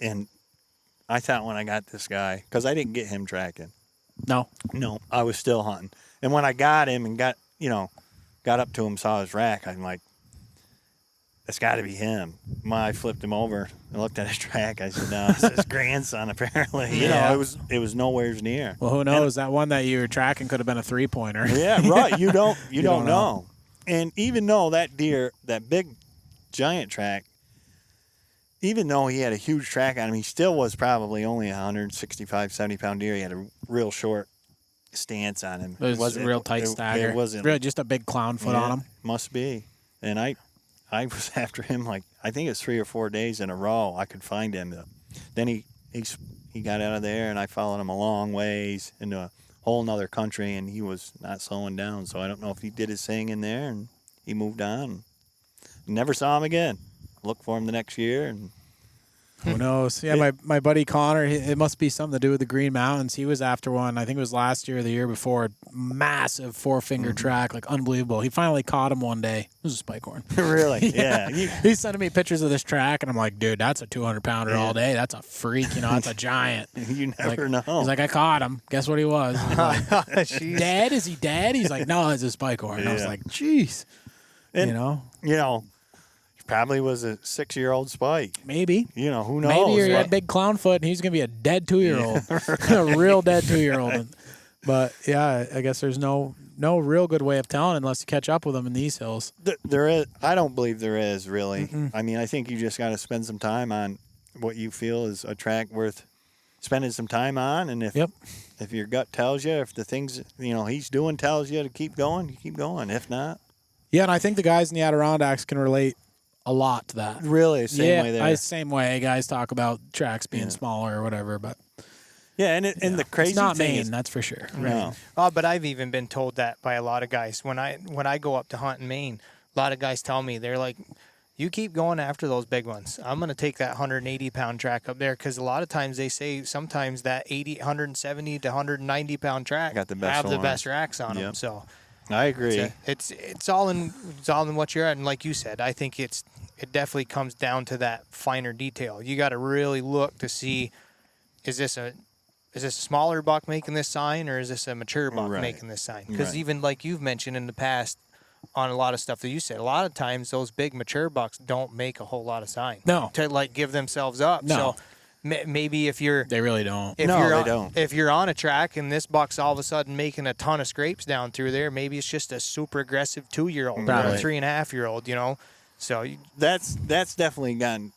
[SPEAKER 2] and I thought when I got this guy, because I didn't get him tracking.
[SPEAKER 1] No,
[SPEAKER 2] I was still hunting, and when I got him and got up to him, saw his rack, I'm like, that's got to be him. I flipped him over and looked at his track. I said, no, it's his grandson, apparently. You know, it was nowhere near.
[SPEAKER 1] Well, who knows? That one that you were tracking could have been a 3-pointer.
[SPEAKER 2] Yeah, right. You don't know. And even though that deer, that big giant track, even though he had a huge track on him, he still was probably only 165, 70-pound deer. He had a real short stance on him.
[SPEAKER 1] It was a real tight stagger.
[SPEAKER 2] It wasn't
[SPEAKER 1] really just a big clown foot on him.
[SPEAKER 2] Must be. And I was after him like, I think it was 3 or 4 days in a row I could find him. Then he got out of there, and I followed him a long ways into a whole nother country, and he was not slowing down. So I don't know if he did his thing in there and he moved on. Never saw him again. Looked for him the next year, and
[SPEAKER 1] Who knows? Yeah, my buddy Connor, it must be something to do with the Green Mountains. He was after one, I think it was last year or the year before, massive 4-finger track, like unbelievable. He finally caught him one day. It was a spike horn.
[SPEAKER 2] Really?
[SPEAKER 1] Yeah.
[SPEAKER 2] Yeah.
[SPEAKER 1] He's sending me pictures of this track, and I'm like, dude, that's a 200-pounder all day. That's a freak, that's a giant.
[SPEAKER 2] You never know.
[SPEAKER 1] He's like, I caught him. Guess what he was? I'm like, dead? Is he dead? He's like, no, it's a spike horn. And I was like, jeez.
[SPEAKER 2] And, probably was a 6-year-old spike.
[SPEAKER 1] Maybe.
[SPEAKER 2] Who knows?
[SPEAKER 1] Maybe he had big clown foot and he's going to be a dead 2-year-old. A real dead 2-year-old. But, yeah, I guess there's no real good way of telling unless you catch up with them in these hills.
[SPEAKER 2] There is. I don't believe there is, really. I mean, I think you just got to spend some time on what you feel is a track worth spending some time on. And if your gut tells you, if the things, he's doing tells you to keep going, you keep going. If not.
[SPEAKER 1] Yeah, and I think the guys in the Adirondacks can relate a lot to that.
[SPEAKER 2] Really, same way there.
[SPEAKER 1] Same way. Guys talk about tracks being smaller or whatever, but
[SPEAKER 2] and the crazy
[SPEAKER 1] it's not
[SPEAKER 2] thing
[SPEAKER 1] Maine,
[SPEAKER 2] is,
[SPEAKER 1] that's for sure.
[SPEAKER 2] No.
[SPEAKER 3] Oh, but I've even been told that by a lot of guys. When I go up to hunt in Maine, a lot of guys tell me, they're like, you keep going after those big ones. I'm going to take that 180-pound track up there, because a lot of times they say sometimes that 170 to 190-pound track
[SPEAKER 2] got the best
[SPEAKER 3] have the
[SPEAKER 2] horns.
[SPEAKER 3] best racks on them. So
[SPEAKER 2] I agree.
[SPEAKER 3] it's all in what you're at, and like you said, I think it definitely comes down to that finer detail. You got to really look to see, is this a smaller buck making this sign, or is this a mature buck making this sign? Because even like you've mentioned in the past on a lot of stuff that you said, a lot of times those big mature bucks don't make a whole lot of sign.
[SPEAKER 1] No.
[SPEAKER 3] To like give themselves up.
[SPEAKER 1] No.
[SPEAKER 3] So maybe if you're
[SPEAKER 1] They really don't.
[SPEAKER 3] if
[SPEAKER 2] No,
[SPEAKER 3] you're
[SPEAKER 2] they
[SPEAKER 3] on,
[SPEAKER 2] don't.
[SPEAKER 3] If you're on a track and this buck's all of a sudden making a ton of scrapes down through there, maybe it's just a super aggressive 2-year-old or a
[SPEAKER 1] Probably.
[SPEAKER 3] 3.5-year-old. So
[SPEAKER 2] That's definitely gotten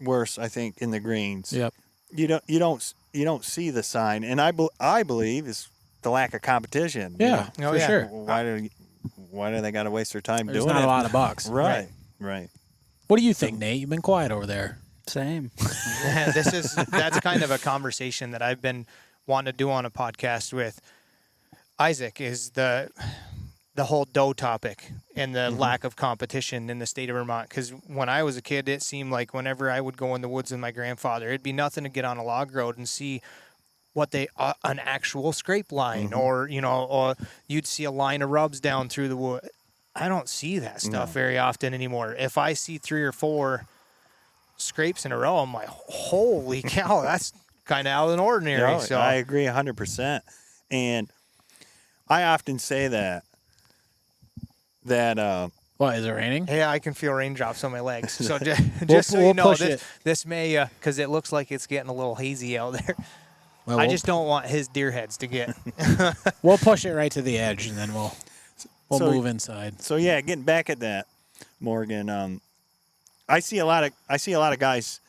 [SPEAKER 2] worse, I think, in the greens.
[SPEAKER 1] Yep.
[SPEAKER 2] You don't see the sign, and I believe is the lack of competition.
[SPEAKER 1] Yeah,
[SPEAKER 3] Oh,
[SPEAKER 1] for
[SPEAKER 3] yeah.
[SPEAKER 1] sure.
[SPEAKER 2] Why do they got to waste their time
[SPEAKER 1] There's
[SPEAKER 2] doing
[SPEAKER 1] not
[SPEAKER 2] it?
[SPEAKER 1] a lot of bucks.
[SPEAKER 2] Right.
[SPEAKER 1] What do you think, Nate? You've been quiet over there.
[SPEAKER 4] Same.
[SPEAKER 3] that's kind of a conversation that I've been wanting to do on a podcast with Isaac, is the whole doe topic and the lack of competition in the state of Vermont. Because when I was a kid, it seemed like whenever I would go in the woods with my grandfather, it'd be nothing to get on a log road and see what an actual scrape line, or you'd see a line of rubs down through the wood. I don't see that stuff very often anymore. If I see 3 or 4 scrapes in a row, I'm like, holy cow, that's kind of out of the ordinary.
[SPEAKER 2] No,
[SPEAKER 3] So
[SPEAKER 2] I agree 100%. And I often say that
[SPEAKER 1] What, is it raining?
[SPEAKER 3] hey, I can feel raindrops on my legs. So just so
[SPEAKER 1] we'll
[SPEAKER 3] you know,
[SPEAKER 1] push
[SPEAKER 3] this may, because it looks like it's getting a little hazy out there.
[SPEAKER 1] Well,
[SPEAKER 3] I
[SPEAKER 1] we'll-
[SPEAKER 3] just don't want his deer heads to get.
[SPEAKER 1] We'll push it right to the edge, and then we'll
[SPEAKER 2] So-
[SPEAKER 1] move inside.
[SPEAKER 2] So yeah, getting back at that, Morgan. I see a lot of guys,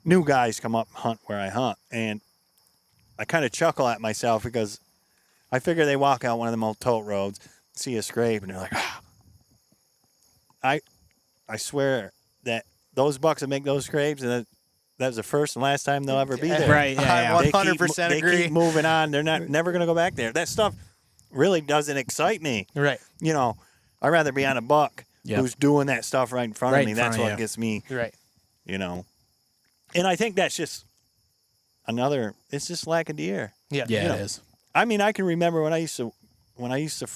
[SPEAKER 2] new guys, come up and hunt where I hunt, and I kind of chuckle at myself because I figure they walk out one of them old tote roads, see a scrape, and they're like, ah. I swear that those bucks that make those scrapes, and that was the first and last time they'll ever be there.
[SPEAKER 1] Right, yeah,
[SPEAKER 3] I
[SPEAKER 1] yeah.
[SPEAKER 3] 100% agree.
[SPEAKER 2] They keep moving on. They're never going to go back there. That stuff really doesn't excite me.
[SPEAKER 3] Right.
[SPEAKER 2] I'd rather be on a buck who's doing that stuff right in front
[SPEAKER 1] Right
[SPEAKER 2] of me.
[SPEAKER 1] in
[SPEAKER 2] That's
[SPEAKER 1] front of
[SPEAKER 2] what
[SPEAKER 1] you.
[SPEAKER 2] gets me,
[SPEAKER 3] Right.
[SPEAKER 2] And I think that's just it's just lack of deer.
[SPEAKER 3] Yeah.
[SPEAKER 1] Yeah, it is.
[SPEAKER 2] I mean, I can remember when I used to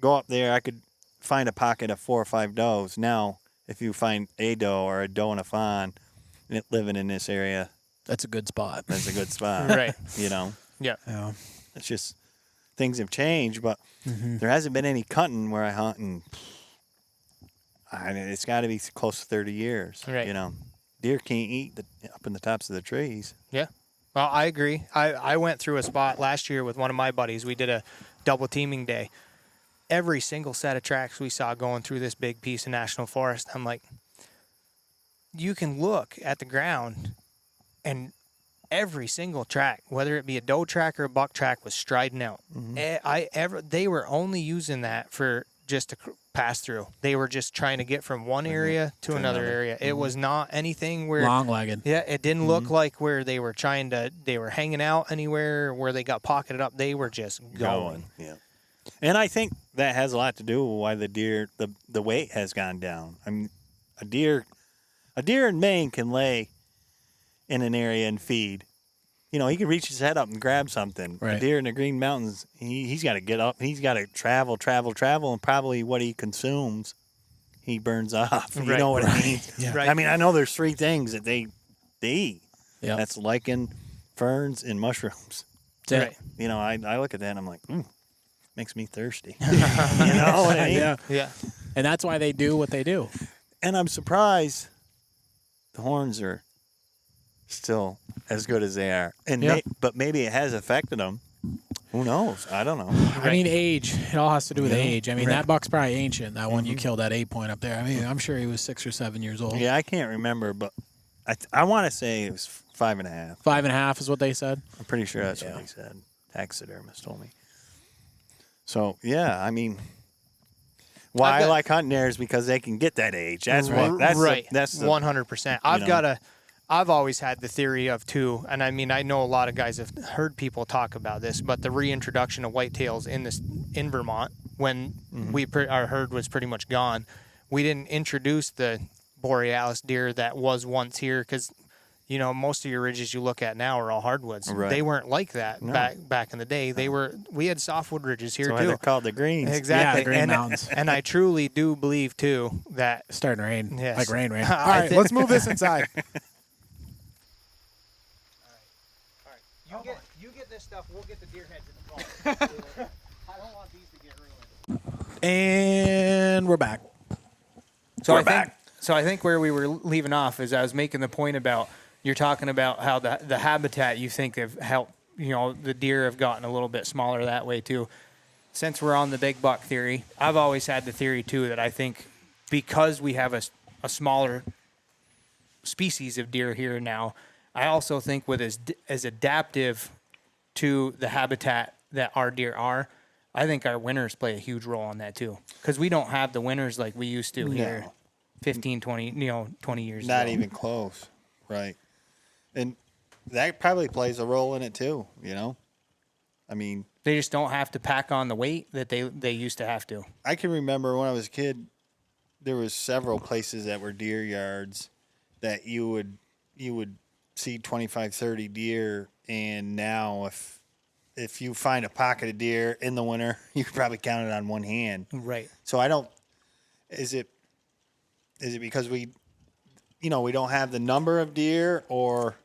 [SPEAKER 2] go up there, I could find a pocket of 4 or 5 does. Now, if you find a doe or a doe and a fawn living in this area,
[SPEAKER 1] That's a good spot.
[SPEAKER 2] that's a good spot.
[SPEAKER 3] Right.
[SPEAKER 1] Yeah.
[SPEAKER 2] It's just things have changed, but there hasn't been any cutting where I hunt, and it's got to be close to 30 years.
[SPEAKER 3] Right.
[SPEAKER 2] Deer can't eat up in the tops of the trees.
[SPEAKER 3] Yeah. Well, I agree. I went through a spot last year with one of my buddies. We did a double teaming day. Every single set of tracks we saw going through this big piece of national forest, I'm like, you can look at the ground and every single track, whether it be a doe track or a buck track, was striding out. They were only using that for just to pass through. They were just trying to get from one area to another area. It was not anything where
[SPEAKER 1] Long-legged.
[SPEAKER 3] yeah, it didn't look like where they were hanging out anywhere where they got pocketed up. They were just going.
[SPEAKER 2] Yeah. And I think that has a lot to do with why the deer, the weight has gone down. I mean, a deer in Maine can lay in an area and feed. You know, he can reach his head up and grab something.
[SPEAKER 1] Right.
[SPEAKER 2] A deer in the Green Mountains, he's got to get up. He's got to travel, and probably what he consumes, he burns off. You know what I mean?
[SPEAKER 1] Yeah.
[SPEAKER 3] Right.
[SPEAKER 2] I mean, I know there's 3 things that they eat.
[SPEAKER 1] Yeah.
[SPEAKER 2] That's lichen, ferns, and mushrooms.
[SPEAKER 1] That's it.
[SPEAKER 3] Right.
[SPEAKER 2] You know, I look at that and I'm like, makes me thirsty. You know what I mean?
[SPEAKER 1] Yeah.
[SPEAKER 3] Yeah.
[SPEAKER 1] And that's why they do what they do.
[SPEAKER 2] And I'm surprised the horns are still as good as they are. And
[SPEAKER 1] Yeah.
[SPEAKER 2] but maybe it has affected them. Who knows? I don't know.
[SPEAKER 1] I mean, age. It all has to do with
[SPEAKER 2] Yeah.
[SPEAKER 1] age. I mean,
[SPEAKER 2] Right.
[SPEAKER 1] that buck's probably ancient. That one you killed at 8 Point up there. I mean, I'm sure he was 6 or 7 years old.
[SPEAKER 2] Yeah, I can't remember, but I want to say it was 5.5.
[SPEAKER 1] 5.5 is what they said.
[SPEAKER 2] I'm pretty sure that's what he said. Taxidermist told me. So yeah, I mean, why I like hunting there is because they can get that age. That's what. That's
[SPEAKER 3] right.
[SPEAKER 2] that's the
[SPEAKER 3] 100%. I've always had the theory of too, and I mean I know a lot of guys have heard people talk about this, but the reintroduction of whitetails in Vermont when our herd was pretty much gone, we didn't introduce the borealis deer that was once here because. You know, most of your ridges you look at now are all hardwoods.
[SPEAKER 2] Right.
[SPEAKER 3] They weren't like that back in the day. We had softwood ridges here
[SPEAKER 2] That's why
[SPEAKER 3] too.
[SPEAKER 2] they're called the greens.
[SPEAKER 3] Exactly.
[SPEAKER 1] Yeah, the Green Mountains.
[SPEAKER 3] And I truly do believe too that
[SPEAKER 1] It's starting to rain.
[SPEAKER 3] Yes.
[SPEAKER 1] Like rain. All
[SPEAKER 3] I
[SPEAKER 1] right,
[SPEAKER 3] think-
[SPEAKER 1] let's move this inside.
[SPEAKER 3] you get this stuff, we'll get the deer heads in the fall. I don't want these to get ruined.
[SPEAKER 1] And we're back.
[SPEAKER 3] So I think where we were leaving off is I was making the point about you're talking about how the habitat you think have helped, you know, the deer have gotten a little bit smaller that way too. Since we're on the big buck theory, I've always had the theory too that I think because we have a smaller species of deer here now, I also think with as adaptive to the habitat that our deer are, I think our winters play a huge role on that too. Because we don't have the winters like we used to here 15, 20 years ago.
[SPEAKER 2] Not even close. Right. And that probably plays a role in it too, you know? I mean,
[SPEAKER 3] They just don't have to pack on the weight that they used to have to.
[SPEAKER 2] I can remember when I was a kid, there was several places that were deer yards that you would see 25, 30 deer, and now if you find a pocket of deer in the winter, you could probably count it on one hand.
[SPEAKER 3] Right.
[SPEAKER 2] So I don't. Is it because we don't have the number of deer, or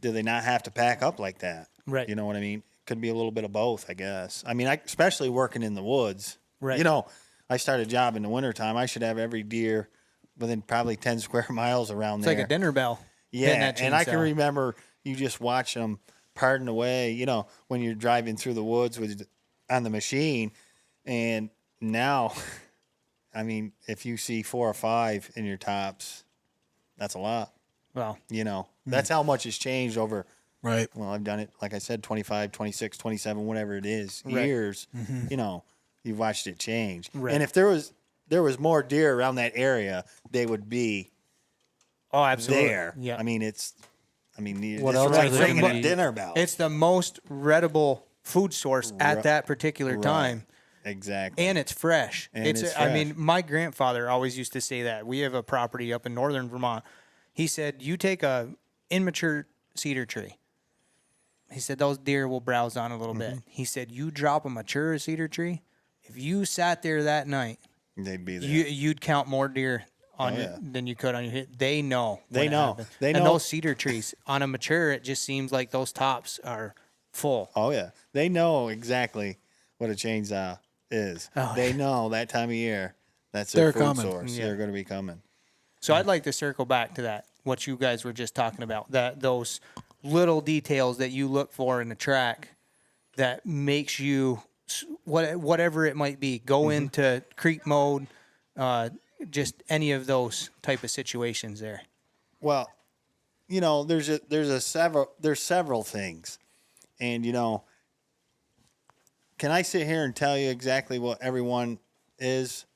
[SPEAKER 2] do they not have to pack up like that?
[SPEAKER 3] Right.
[SPEAKER 2] You know what I mean? Could be a little bit of both, I guess. I mean, especially working in the woods.
[SPEAKER 3] Right.
[SPEAKER 2] You know, I start a job in the wintertime. I should have every deer within probably 10 square miles around
[SPEAKER 3] It's
[SPEAKER 2] there.
[SPEAKER 3] like a dinner bell. hitting
[SPEAKER 2] Yeah,
[SPEAKER 3] that
[SPEAKER 2] and I can
[SPEAKER 3] chainsaw.
[SPEAKER 2] remember you just watch them pardon away, you know, when you're driving through the woods on the machine. And now, I mean, if you see 4 or 5 in your tops, that's a lot.
[SPEAKER 3] Well,
[SPEAKER 2] You know, that's how much has changed over,
[SPEAKER 1] Right.
[SPEAKER 2] well, I've done it, like I said, 25, 26, 27, whatever it is,
[SPEAKER 3] Right.
[SPEAKER 2] years. You know, you've watched it change.
[SPEAKER 3] Right.
[SPEAKER 2] And if there was more deer around that area, they would be
[SPEAKER 3] oh, absolutely.
[SPEAKER 2] there.
[SPEAKER 3] Yeah.
[SPEAKER 2] I mean, it's
[SPEAKER 4] What
[SPEAKER 2] it's
[SPEAKER 4] else
[SPEAKER 2] like
[SPEAKER 4] are they
[SPEAKER 2] ringing
[SPEAKER 4] gonna
[SPEAKER 2] a
[SPEAKER 4] be?
[SPEAKER 2] dinner bell.
[SPEAKER 3] It's the most readable food source at that particular time.
[SPEAKER 2] Exactly.
[SPEAKER 3] And it's fresh.
[SPEAKER 2] And it's
[SPEAKER 3] I mean,
[SPEAKER 2] fresh.
[SPEAKER 3] my grandfather always used to say that. We have a property up in northern Vermont. He said, you take a immature cedar tree. He said, those deer will browse on a little bit. He said, you drop a mature cedar tree, if you sat there that night,
[SPEAKER 2] They'd be there.
[SPEAKER 3] you'd count more deer on
[SPEAKER 2] yeah.
[SPEAKER 3] than you could on your hit. They know.
[SPEAKER 2] They
[SPEAKER 3] when it
[SPEAKER 2] know.
[SPEAKER 3] happens.
[SPEAKER 2] They
[SPEAKER 3] And
[SPEAKER 2] know.
[SPEAKER 3] those cedar trees, on a mature, it just seems like those tops are full.
[SPEAKER 2] Oh yeah, they know exactly what a chainsaw is.
[SPEAKER 3] Oh,
[SPEAKER 2] They know that time of year. That's their
[SPEAKER 1] They're
[SPEAKER 2] food
[SPEAKER 1] coming.
[SPEAKER 2] source.
[SPEAKER 3] Yeah.
[SPEAKER 2] They're going to be coming.
[SPEAKER 3] So I'd like to circle back to that, what you guys were just talking about, that those little details that you look for in a track that makes you, whatever it might be, go into creep mode, just any of those type of situations there.
[SPEAKER 2] Well, you know, there's several things, and you know, can I sit here and tell you exactly what everyone is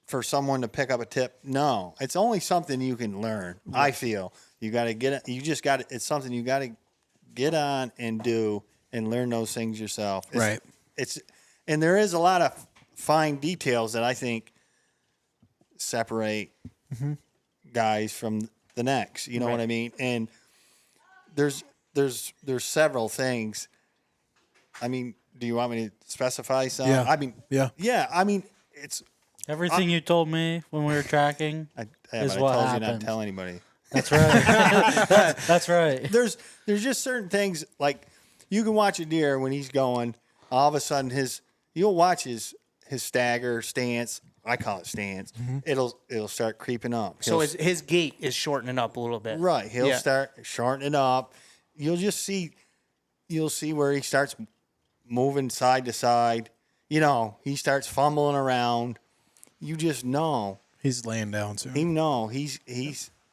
[SPEAKER 2] for someone to pick up a tip? No, it's only something you can learn. I feel you got to get it. You just got it's something you got to get on and do and learn those things yourself.
[SPEAKER 1] Right.
[SPEAKER 2] And there is a lot of fine details that I think separate guys from the next. You know what I mean? And there's several things. I mean, do you want me to specify some?
[SPEAKER 1] Yeah.
[SPEAKER 2] I mean,
[SPEAKER 1] Yeah.
[SPEAKER 2] I mean, it's.
[SPEAKER 4] Everything you told me when we were tracking is
[SPEAKER 2] But
[SPEAKER 4] what
[SPEAKER 2] I told
[SPEAKER 4] happened.
[SPEAKER 2] you not to tell anybody.
[SPEAKER 4] That's right. That's right.
[SPEAKER 2] There's just certain things like you can watch a deer when he's going. All of a sudden, you'll watch his stagger stance. I call it stance. It'll start creeping up.
[SPEAKER 3] So his gait is shortening up a little bit.
[SPEAKER 2] Right. He'll start shortening up. You'll see where he starts moving side to side. You know, he starts fumbling around. You just know.
[SPEAKER 1] He's laying down soon.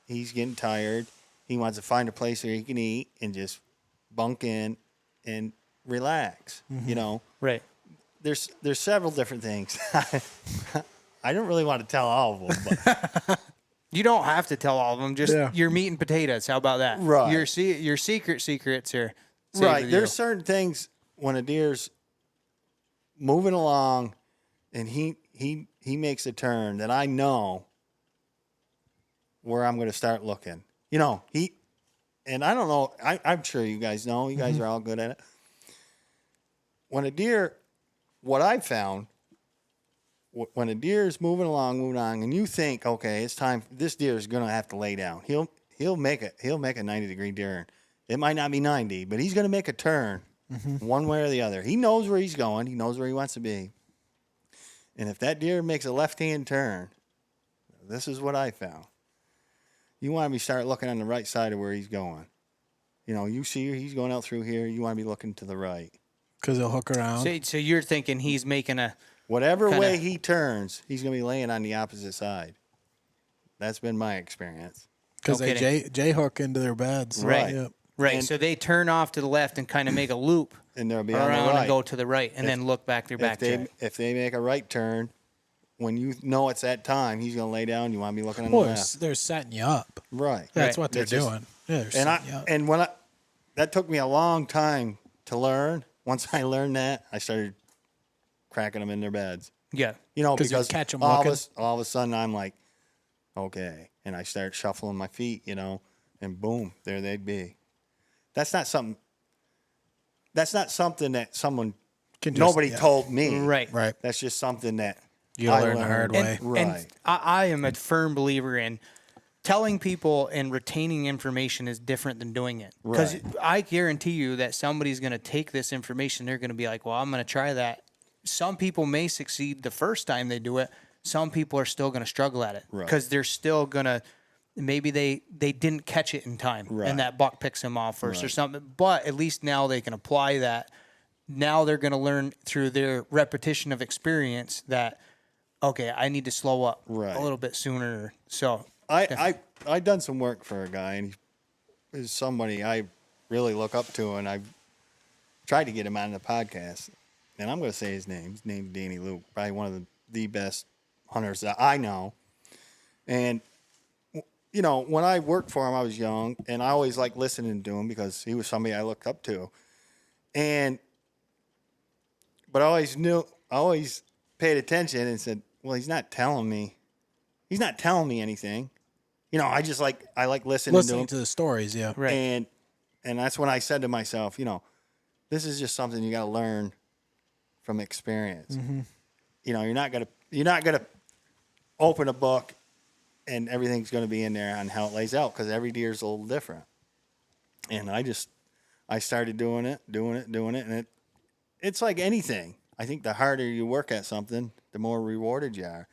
[SPEAKER 2] He's getting tired. He wants to find a place where he can eat and just bunk in and relax. You know.
[SPEAKER 3] Right.
[SPEAKER 2] There's several different things. I don't really want to tell all of them, but
[SPEAKER 3] You don't have to tell all of them. Just your meat and potatoes. How about that?
[SPEAKER 2] Right.
[SPEAKER 3] Your secrets are safe
[SPEAKER 2] right.
[SPEAKER 3] with
[SPEAKER 2] There's
[SPEAKER 3] you.
[SPEAKER 2] certain things when a deer's moving along and he makes a turn that I know where I'm going to start looking. You know, and I don't know, I'm sure you guys know, you guys are all good at it. When a deer, what I've found, when a deer is moving along, and you think, okay, it's time, this deer is going to have to lay down. He'll make a 90-degree turn. It might not be 90, but he's going to make a turn one way or the other. He knows where he's going. He knows where he wants to be. And if that deer makes a left-hand turn, this is what I found. You want to be start looking on the right side of where he's going. You know, you see he's going out through here. You want to be looking to the right.
[SPEAKER 1] Because he'll hook around.
[SPEAKER 3] So you're thinking he's making a
[SPEAKER 2] Whatever
[SPEAKER 3] kinda-
[SPEAKER 2] way he turns, he's going to be laying on the opposite side. That's been my experience.
[SPEAKER 1] Because
[SPEAKER 3] No
[SPEAKER 1] they J hook into their beds.
[SPEAKER 2] Right.
[SPEAKER 1] Yep.
[SPEAKER 3] right.
[SPEAKER 2] And-
[SPEAKER 3] So they turn off to the left and kind of make a loop
[SPEAKER 2] And they'll be on the
[SPEAKER 3] around
[SPEAKER 2] right.
[SPEAKER 3] and go to the right, and then look back their back.
[SPEAKER 2] If they make a right turn, when you know it's that time, he's going to lay down. You want to be looking on
[SPEAKER 1] Well,
[SPEAKER 2] the left.
[SPEAKER 1] they're setting you up.
[SPEAKER 2] Right.
[SPEAKER 1] That's
[SPEAKER 3] Right.
[SPEAKER 1] what they're
[SPEAKER 2] That's just-
[SPEAKER 1] doing. Yeah, they're
[SPEAKER 2] And
[SPEAKER 1] setting you up.
[SPEAKER 2] and that took me a long time to learn. Once I learned that, I started cracking them in their beds.
[SPEAKER 3] Yeah.
[SPEAKER 2] You know,
[SPEAKER 1] 'Cause you
[SPEAKER 2] because
[SPEAKER 1] catch 'em
[SPEAKER 2] all
[SPEAKER 1] looking.
[SPEAKER 2] of a sudden I'm like, okay, and I start shuffling my feet, you know, and boom, there they'd be. That's not something that someone
[SPEAKER 1] Can just-
[SPEAKER 2] nobody
[SPEAKER 1] yeah.
[SPEAKER 2] told me.
[SPEAKER 3] Right.
[SPEAKER 1] Right.
[SPEAKER 2] That's just something that
[SPEAKER 1] You
[SPEAKER 2] I
[SPEAKER 1] learn the hard
[SPEAKER 2] learned.
[SPEAKER 1] way.
[SPEAKER 2] Right.
[SPEAKER 3] And I am a firm believer in telling people and retaining information is different than doing it. Because
[SPEAKER 2] Right.
[SPEAKER 3] I guarantee you that somebody's going to take this information. They're going to be like, well, I'm going to try that. Some people may succeed the first time they do it. Some people are still going to struggle at it
[SPEAKER 2] Right.
[SPEAKER 3] because they're still going to, maybe they didn't catch it in time
[SPEAKER 2] Right.
[SPEAKER 3] and that buck picks them off first or
[SPEAKER 2] Right.
[SPEAKER 3] something. But at least now they can apply that. Now they're going to learn through their repetition of experience that, okay, I need to slow up
[SPEAKER 2] Right.
[SPEAKER 3] a little bit sooner. So
[SPEAKER 2] I done some work for a guy, and he is somebody I really look up to, and I've tried to get him on the podcast. And I'm going to say his name. His name's Danny Luke, probably one of the best hunters that I know. And you know, when I worked for him, I was young, and I always liked listening to him because he was somebody I looked up to. But I always paid attention and said, well, he's not telling me anything. You know, I like listening to
[SPEAKER 1] Listening
[SPEAKER 2] him.
[SPEAKER 1] to the stories, yeah.
[SPEAKER 3] Right.
[SPEAKER 2] And that's when I said to myself, you know, this is just something you got to learn from experience. You know, you're not gonna open a book and everything's gonna be in there on how it lays out because every deer is a little different. And I started doing it, and it's like anything. I think the harder you work at something, the more rewarded you are.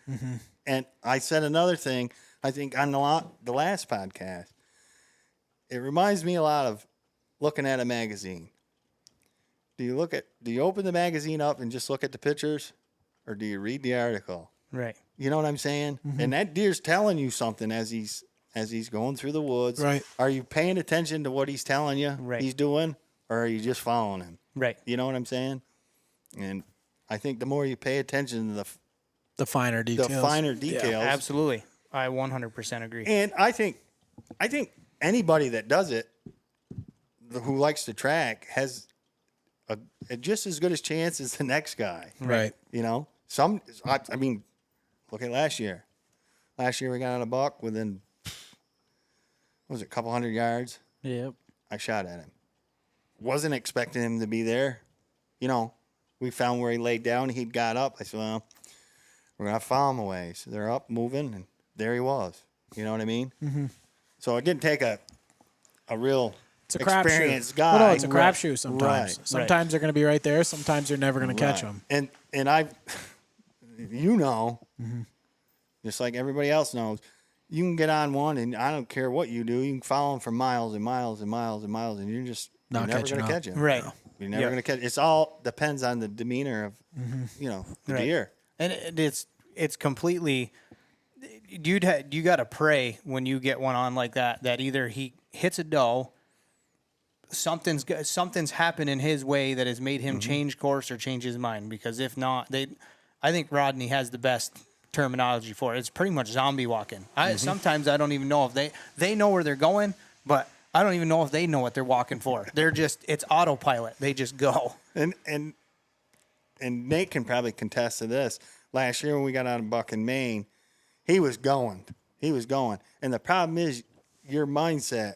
[SPEAKER 2] And I said another thing, I think on the last podcast, it reminds me a lot of looking at a magazine. Do you open the magazine up and just look at the pictures, or do you read the article?
[SPEAKER 3] Right.
[SPEAKER 2] You know what I'm saying? And that deer's telling you something as he's going through the woods.
[SPEAKER 1] Right.
[SPEAKER 2] Are you paying attention to what he's telling you he's doing, or are you just following him?
[SPEAKER 3] Right.
[SPEAKER 2] You know what I'm saying? And I think the more you pay attention to
[SPEAKER 1] The finer
[SPEAKER 2] the
[SPEAKER 1] details.
[SPEAKER 2] finer details,
[SPEAKER 3] Absolutely. I 100% agree.
[SPEAKER 2] and I think anybody that does it, who likes to track, has a just as good a chance as the next guy.
[SPEAKER 1] Right.
[SPEAKER 2] You know, I mean, look at last year. Last year we got on a buck within was it, a couple hundred yards?
[SPEAKER 4] Yep.
[SPEAKER 2] I shot at him. Wasn't expecting him to be there. You know, we found where he laid down. He'd got up. I said, well, we're going to follow him away. So they're up, moving, and there he was. You know what I mean? Mm-hmm. So it didn't take a real
[SPEAKER 1] It's a
[SPEAKER 2] experienced
[SPEAKER 1] crapshoot.
[SPEAKER 2] guy.
[SPEAKER 1] Well, no, it's a crapshoot sometimes.
[SPEAKER 2] Right.
[SPEAKER 1] Sometimes they're going to be right there. Sometimes you're never going to catch them.
[SPEAKER 2] And I, you know, just like everybody else knows, you can get on one, and I don't care what you do, you can follow them for miles and miles and miles and miles, and you're
[SPEAKER 1] Not
[SPEAKER 2] never
[SPEAKER 1] catching
[SPEAKER 2] going to
[SPEAKER 1] up.
[SPEAKER 2] catch him.
[SPEAKER 3] Right.
[SPEAKER 2] You're never going to catch. It's all depends on the demeanor of, you know, the
[SPEAKER 3] Right.
[SPEAKER 2] deer.
[SPEAKER 3] And it's completely. You got to pray when you get one on like that either he hits a doe, something's happened in his way that has made him change course or change his mind, because if not, I think Rodney has the best terminology for it. It's pretty much zombie walking. Sometimes I don't even know if they know where they're going, but I don't even know if they know what they're walking for. They're just, it's autopilot. They just go.
[SPEAKER 2] And Nate can probably contest to this. Last year when we got out of buck in Maine, he was going. And the problem is your mindset.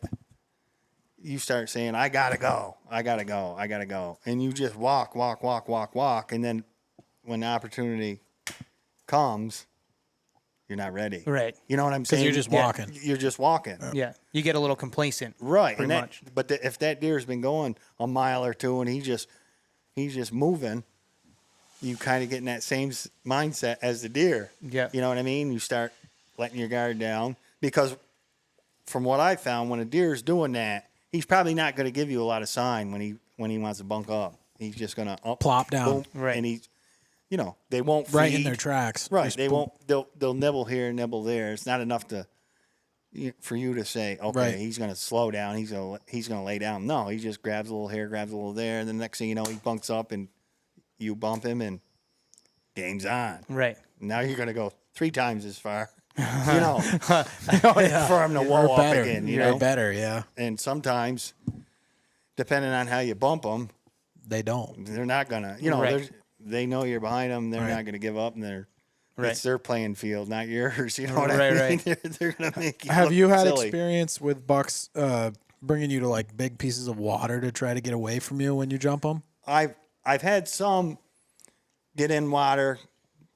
[SPEAKER 2] You start saying, I got to go. And you just walk. And then when the opportunity comes, you're not ready.
[SPEAKER 3] Right.
[SPEAKER 2] You know what I'm saying?
[SPEAKER 1] Because you're just walking.
[SPEAKER 2] You're just walking.
[SPEAKER 3] Yeah. You get a little complacent.
[SPEAKER 2] Right.
[SPEAKER 3] Pretty much.
[SPEAKER 2] But if that deer's been going a mile or two and he's just moving, you kind of get in that same mindset as the deer.
[SPEAKER 3] Yeah.
[SPEAKER 2] You know what I mean? You start letting your guard down, because from what I found, when a deer is doing that, he's probably not going to give you a lot of sign when he wants to bunk up. He's just going to
[SPEAKER 1] Plop down.
[SPEAKER 2] boom,
[SPEAKER 3] Right.
[SPEAKER 2] and he's, you know, they won't
[SPEAKER 1] Right
[SPEAKER 2] feed.
[SPEAKER 1] in their tracks.
[SPEAKER 2] Right.
[SPEAKER 1] Just
[SPEAKER 2] They
[SPEAKER 1] boom.
[SPEAKER 2] won't. They'll nibble here, nibble there. It's not enough for you to say, okay,
[SPEAKER 1] Right.
[SPEAKER 2] he's going to slow down. He's going to lay down. No, he just grabs a little here, grabs a little there, and the next thing you know, he bunks up and you bump him and game's on.
[SPEAKER 3] Right.
[SPEAKER 2] Now you're going to go 3 times as far, you know, for him to whoa up
[SPEAKER 1] better.
[SPEAKER 2] again. You
[SPEAKER 1] You're
[SPEAKER 2] know,
[SPEAKER 1] better, yeah.
[SPEAKER 2] and sometimes, depending on how you bump them,
[SPEAKER 1] They don't.
[SPEAKER 2] they're not going to. You know,
[SPEAKER 3] Right.
[SPEAKER 2] they know you're behind them. They're
[SPEAKER 1] Right.
[SPEAKER 2] not going to give up, and
[SPEAKER 3] Right.
[SPEAKER 2] it's their playing field, not yours. You know what
[SPEAKER 3] Right,
[SPEAKER 2] I mean?
[SPEAKER 3] right.
[SPEAKER 2] They're going to make you.
[SPEAKER 1] Have
[SPEAKER 2] look
[SPEAKER 1] you had
[SPEAKER 2] silly.
[SPEAKER 1] experience with bucks bringing you to like big pieces of water to try to get away from you when you jump them?
[SPEAKER 2] I've had some get in water,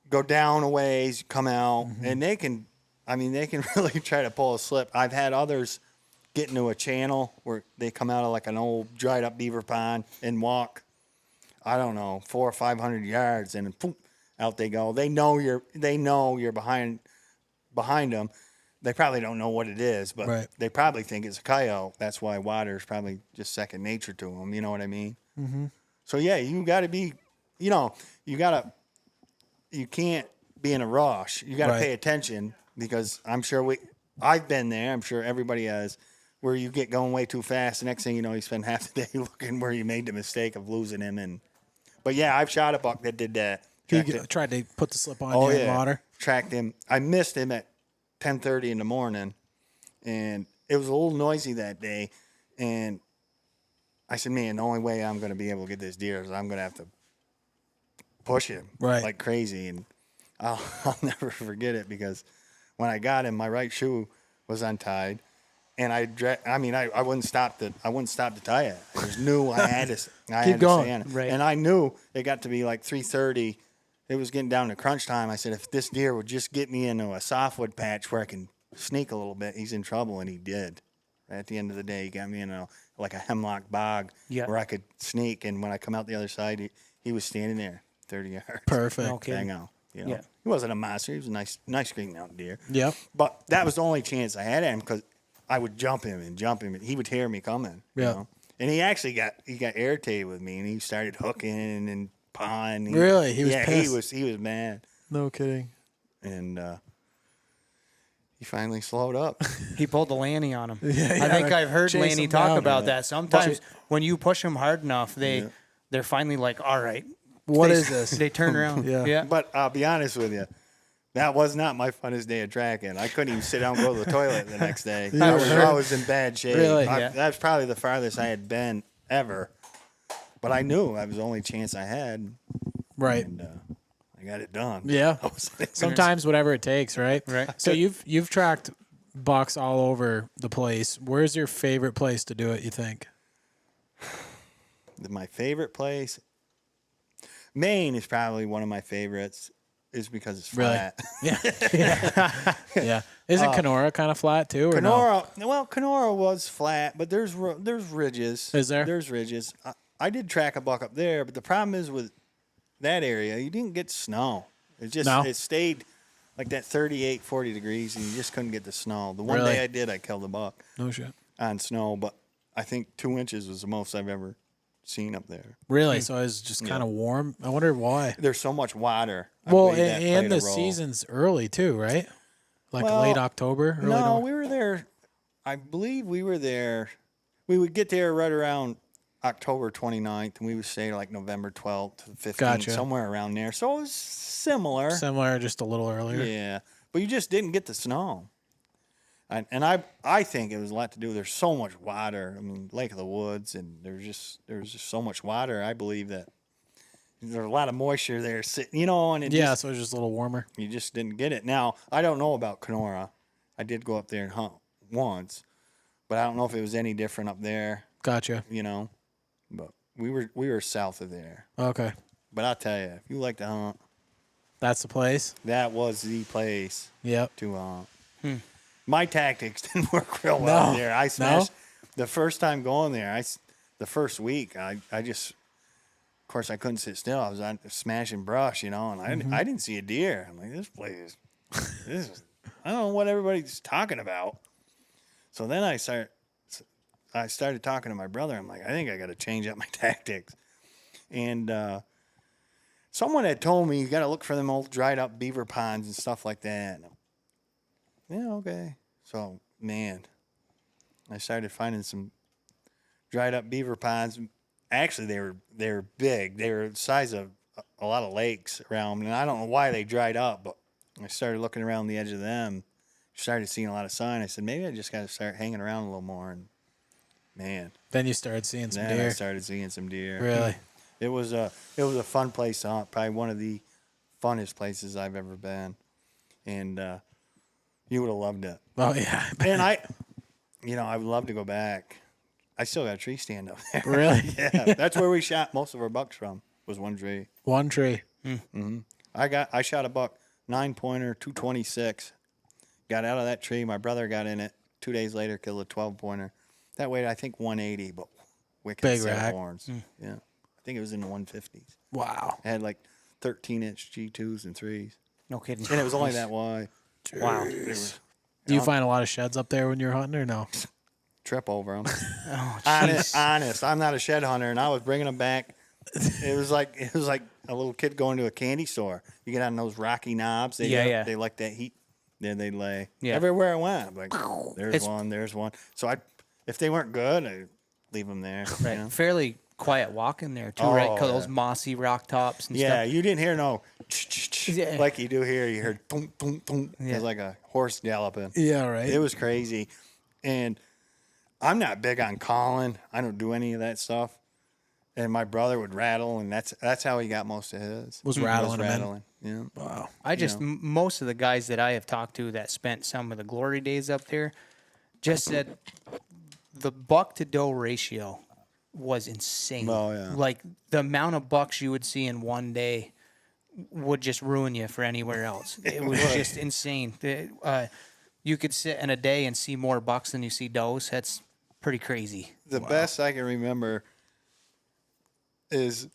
[SPEAKER 2] go down a ways, come out, and they can really try to pull a slip. I've had others get into a channel where they come out of like an old dried up beaver pond and walk, I don't know, 400 or 500 yards, and boom, out they go. They know you're behind them. They probably don't know what it is, but
[SPEAKER 1] Right.
[SPEAKER 2] they probably think it's a coyote. That's why water is probably just second nature to them. You know what I mean? Mm-hmm. So yeah, you got to be, you can't be in a rush. You got to
[SPEAKER 1] Right.
[SPEAKER 2] pay attention, because I'm sure I've been there. I'm sure everybody has, where you get going way too fast. The next thing you know, you spend half the day looking where you made the mistake of losing him. But yeah, I've shot a buck that did that.
[SPEAKER 1] He
[SPEAKER 2] Tracked
[SPEAKER 1] tried to put the slip on
[SPEAKER 2] Oh,
[SPEAKER 1] you
[SPEAKER 2] yeah.
[SPEAKER 1] in water.
[SPEAKER 2] Tracked him. I missed him at 10:30 in the morning, and it was a little noisy that day. And I said, man, the only way I'm going to be able to get this deer is I'm going to have to push him
[SPEAKER 1] Right.
[SPEAKER 2] like crazy. And I'll never forget it, because when I got him, my right shoe was untied, and I wouldn't stop to tie it. I just knew I had to.
[SPEAKER 1] Keep going.
[SPEAKER 2] Stay on it.
[SPEAKER 3] Right.
[SPEAKER 2] And I knew it got to be like 3:30. It was getting down to crunch time. I said, if this deer would just get me into a softwood patch where I can sneak a little bit, he's in trouble, and he did. At the end of the day, he got me in like a hemlock bog
[SPEAKER 3] Yeah.
[SPEAKER 2] where I could sneak, and when I come out the other side, he was standing there 30 yards.
[SPEAKER 1] Perfect.
[SPEAKER 3] Okay.
[SPEAKER 2] Hang out. You know?
[SPEAKER 3] Yeah.
[SPEAKER 2] He wasn't a monster. He was a nice green mountain deer.
[SPEAKER 1] Yep.
[SPEAKER 2] But that was the only chance I had at him, because I would jump him, and he would hear me coming.
[SPEAKER 1] Yeah.
[SPEAKER 2] You know? And he actually got irritated with me, and he started hooking and pawing.
[SPEAKER 1] Really? He was pissed?
[SPEAKER 2] He was mad,
[SPEAKER 1] No kidding.
[SPEAKER 2] and he finally slowed up.
[SPEAKER 3] He pulled the Lanny on him.
[SPEAKER 1] Yeah,
[SPEAKER 3] I think I've heard
[SPEAKER 1] chase
[SPEAKER 3] Lanny
[SPEAKER 1] him
[SPEAKER 3] talk
[SPEAKER 1] down.
[SPEAKER 3] about
[SPEAKER 2] Yeah.
[SPEAKER 3] that. Sometimes when you push them hard enough, they're finally like, all right.
[SPEAKER 1] What
[SPEAKER 3] They-
[SPEAKER 1] is this?
[SPEAKER 3] They turn around.
[SPEAKER 1] Yeah.
[SPEAKER 3] Yeah.
[SPEAKER 2] But I'll be honest with you, that was not my funnest day of tracking. I couldn't even sit down and go to the toilet the next day. I was in bad shape.
[SPEAKER 1] Really?
[SPEAKER 3] Yeah.
[SPEAKER 2] That's probably the farthest I had been ever. But I knew that was the only chance I had,
[SPEAKER 1] Right.
[SPEAKER 2] and I got it done.
[SPEAKER 1] Yeah.
[SPEAKER 2] I was like,
[SPEAKER 1] Sometimes whatever it takes, right?
[SPEAKER 3] Right.
[SPEAKER 1] So you've tracked bucks all over the place. Where's your favorite place to do it, you think?
[SPEAKER 2] My favorite place, Maine is probably one of my favorites, is because it's
[SPEAKER 1] Really?
[SPEAKER 2] flat.
[SPEAKER 1] Yeah. Isn't Kenora kind of flat too, or no?
[SPEAKER 2] Kenora was flat, but there's ridges.
[SPEAKER 1] Is there?
[SPEAKER 2] There's ridges. I did track a buck up there, but the problem is with that area, you didn't get snow. It stayed like that 38, 40 degrees, and you just couldn't get the snow. The one
[SPEAKER 1] Really?
[SPEAKER 2] day I did, I killed a buck
[SPEAKER 1] No shit.
[SPEAKER 2] on snow, but I think 2 inches was the most I've ever seen up there.
[SPEAKER 1] Really? So it's just kind of warm. I wonder why.
[SPEAKER 2] There's so much water. I
[SPEAKER 1] Well,
[SPEAKER 2] believe that played
[SPEAKER 1] and
[SPEAKER 2] a
[SPEAKER 1] the
[SPEAKER 2] role.
[SPEAKER 1] season's early too, right? Like
[SPEAKER 2] Well,
[SPEAKER 1] late October. Early
[SPEAKER 2] No,
[SPEAKER 1] November?
[SPEAKER 2] we were there. I believe we were there. We would get there right around October 29th, and we would stay like November 12th to 15th,
[SPEAKER 1] Gotcha.
[SPEAKER 2] somewhere around there. So it was similar.
[SPEAKER 1] Similar, just a little earlier.
[SPEAKER 2] Yeah, but you just didn't get the snow. And I think it was a lot to do. There's so much water. I mean, Lake of the Woods, and there's just so much water. I believe that there's a lot of moisture there sitting, and it
[SPEAKER 1] Yeah, so it was just a little warmer.
[SPEAKER 2] you just didn't get it. Now, I don't know about Kenora. I did go up there and hunt once, but I don't know if it was any different up there,
[SPEAKER 1] Gotcha.
[SPEAKER 2] But we were south of there.
[SPEAKER 1] Okay.
[SPEAKER 2] But I'll tell you, if you like to hunt,
[SPEAKER 1] That's the place.
[SPEAKER 2] that was the place
[SPEAKER 1] Yep.
[SPEAKER 2] to hunt. My tactics didn't work real well
[SPEAKER 1] No.
[SPEAKER 2] there. I smashed the first time going there. The first week, I just, of course, I couldn't sit still. I was on smashing brush, and I didn't see a deer. I'm like, this place is, I don't know what everybody's talking about. So then I started talking to my brother. I'm like, I think I got to change up my tactics. And someone had told me you got to look for them old dried up beaver ponds and stuff like that. Yeah, okay. So, man, I started finding some dried up beaver ponds. Actually, they were big. They were the size of a lot of lakes around, and I don't know why they dried up, but I started looking around the edge of them. Started seeing a lot of sign. I said, maybe I just got to start hanging around a little more. And man,
[SPEAKER 1] Then you started seeing some
[SPEAKER 2] then I
[SPEAKER 1] deer.
[SPEAKER 2] started seeing some deer.
[SPEAKER 1] Really?
[SPEAKER 2] It was a fun place to hunt. Probably one of the funnest places I've ever been, and you would have loved it.
[SPEAKER 1] Oh yeah.
[SPEAKER 2] And I would love to go back. I still got a tree stand up there.
[SPEAKER 1] Really?
[SPEAKER 2] Yeah, that's where we shot most of our bucks from. Was one tree.
[SPEAKER 1] One tree.
[SPEAKER 2] I shot a buck 9-pointer, 226. Got out of that tree. My brother got in it. 2 days later, killed a 12-pointer. That weighed, I think, 180, but wicked
[SPEAKER 1] Big
[SPEAKER 2] set of
[SPEAKER 1] rack.
[SPEAKER 2] horns. Yeah, I think it was in the 150s.
[SPEAKER 1] Wow.
[SPEAKER 2] It had like 13-inch G2s and 3s,
[SPEAKER 3] No kidding.
[SPEAKER 2] and it was only that wide.
[SPEAKER 3] Wow.
[SPEAKER 1] Do you find a lot of sheds up there when you're hunting, or no?
[SPEAKER 2] Trip over them.
[SPEAKER 3] Oh,
[SPEAKER 2] Honest, I'm not a shed hunter, and I was bringing them back. It was like a little kid going to a candy store. You get on those rocky knobs. They like that heat. There they lay.
[SPEAKER 3] Yeah.
[SPEAKER 2] Everywhere I went, I'm like,
[SPEAKER 3] It's-
[SPEAKER 2] there's one. So if they weren't good, I'd leave them there.
[SPEAKER 3] Right.
[SPEAKER 2] You know?
[SPEAKER 3] Fairly quiet walk in there too, right?
[SPEAKER 2] Oh,
[SPEAKER 3] 'Cause
[SPEAKER 2] yeah.
[SPEAKER 3] those mossy rock tops and
[SPEAKER 2] Yeah,
[SPEAKER 3] stuff.
[SPEAKER 2] you didn't hear no
[SPEAKER 3] Yeah.
[SPEAKER 2] like you do here. You heard thump, thump, thump. It
[SPEAKER 3] Yeah.
[SPEAKER 2] was like a horse galloping.
[SPEAKER 1] Yeah. Right.
[SPEAKER 2] It was crazy. And I'm not big on calling. I don't do any of that stuff. And my brother would rattle, and that's how he got most of his.
[SPEAKER 1] Was rattling them in.
[SPEAKER 2] rattling. Yeah.
[SPEAKER 1] Wow.
[SPEAKER 3] I just most of the guys that I have talked to that spent some of the glory days up there just said the buck to doe ratio was insane.
[SPEAKER 2] Oh, yeah.
[SPEAKER 3] Like the amount of bucks you would see in one day would just ruin you for anywhere else. It was just insane. You could sit in a day and see more bucks than you see does. That's pretty crazy.
[SPEAKER 2] The best I can remember is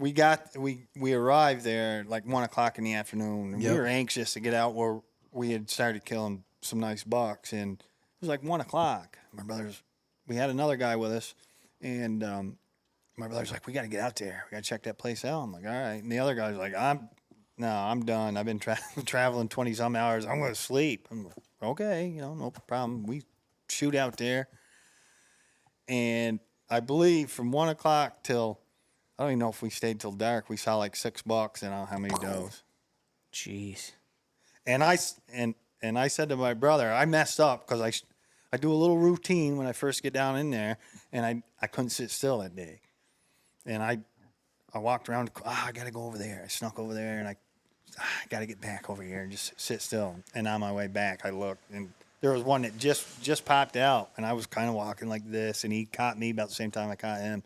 [SPEAKER 2] we arrived there like 1 o'clock in the afternoon, and
[SPEAKER 1] Yep.
[SPEAKER 2] we were anxious to get out where we had started killing some nice bucks, and it was like 1 o'clock. We had another guy with us, and my brother's like, we got to get out there. We got to check that place out. I'm like, all right. And the other guy's like, I'm done. I've been traveling 20 some hours. I'm going to sleep. I'm like, okay, no problem. We shoot out there, and I believe from 1 o'clock till, I don't even know if we stayed till dark. We saw like 6 bucks and I don't know how many does.
[SPEAKER 3] Jeez.
[SPEAKER 2] And I said to my brother, I messed up because I do a little routine when I first get down in there, and I couldn't sit still that day. And I walked around, I got to go over there. I snuck over there, and I got to get back over here and just sit still. And on my way back, I looked, and There was one that just popped out, and I was kind of walking like this, and he caught me about the same time I caught him,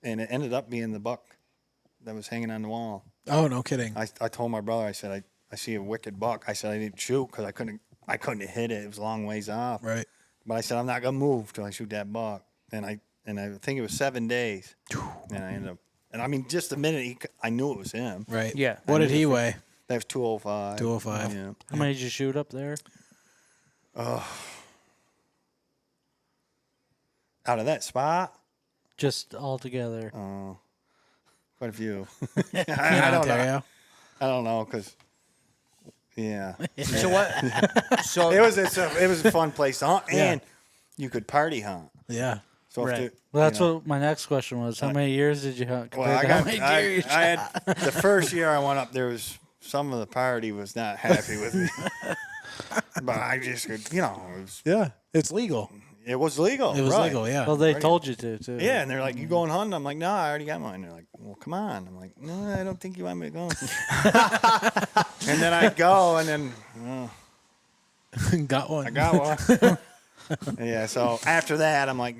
[SPEAKER 2] and it ended up being the buck that was hanging on the wall.
[SPEAKER 1] Oh, no kidding.
[SPEAKER 2] I told my brother, I said, I see a wicked buck. I said I didn't shoot because I couldn't hit it. It was a long ways off.
[SPEAKER 1] Right.
[SPEAKER 2] But I said I'm not gonna move till I shoot that buck. And I think it was 7 days, and I ended up. And I mean, just the minute I knew it was him.
[SPEAKER 1] Right.
[SPEAKER 3] Yeah.
[SPEAKER 1] What did he weigh?
[SPEAKER 2] That was 205.
[SPEAKER 1] 205.
[SPEAKER 2] Yeah.
[SPEAKER 4] How many did you shoot up there?
[SPEAKER 2] Out of that spot,
[SPEAKER 4] Just all together.
[SPEAKER 2] quite a few.
[SPEAKER 1] In
[SPEAKER 2] I don't know.
[SPEAKER 1] Ontario?
[SPEAKER 2] I don't know because. Yeah.
[SPEAKER 3] So what? So
[SPEAKER 2] It was a fun place to hunt,
[SPEAKER 1] Yeah.
[SPEAKER 2] and you could party hunt.
[SPEAKER 1] Yeah.
[SPEAKER 2] So
[SPEAKER 3] Right.
[SPEAKER 2] if
[SPEAKER 4] Well, that's what my next question was. How many years did you hunt?
[SPEAKER 2] Well,
[SPEAKER 4] compared to how many deer you
[SPEAKER 2] I had the first year I went up. There was some of the party was not happy with me, but I just could,
[SPEAKER 1] Yeah. It's legal.
[SPEAKER 2] it was legal.
[SPEAKER 1] It was
[SPEAKER 2] right.
[SPEAKER 1] legal, yeah.
[SPEAKER 4] Well, they told you to, too.
[SPEAKER 2] Yeah, and they're like, "You going hunting?" I'm like, "No, I already got mine." They're like, "Well, come on." I'm like, "No, I don't think you want me to go." And then I go, and then
[SPEAKER 1] Got one.
[SPEAKER 2] I got one. Yeah. So after that, I'm like,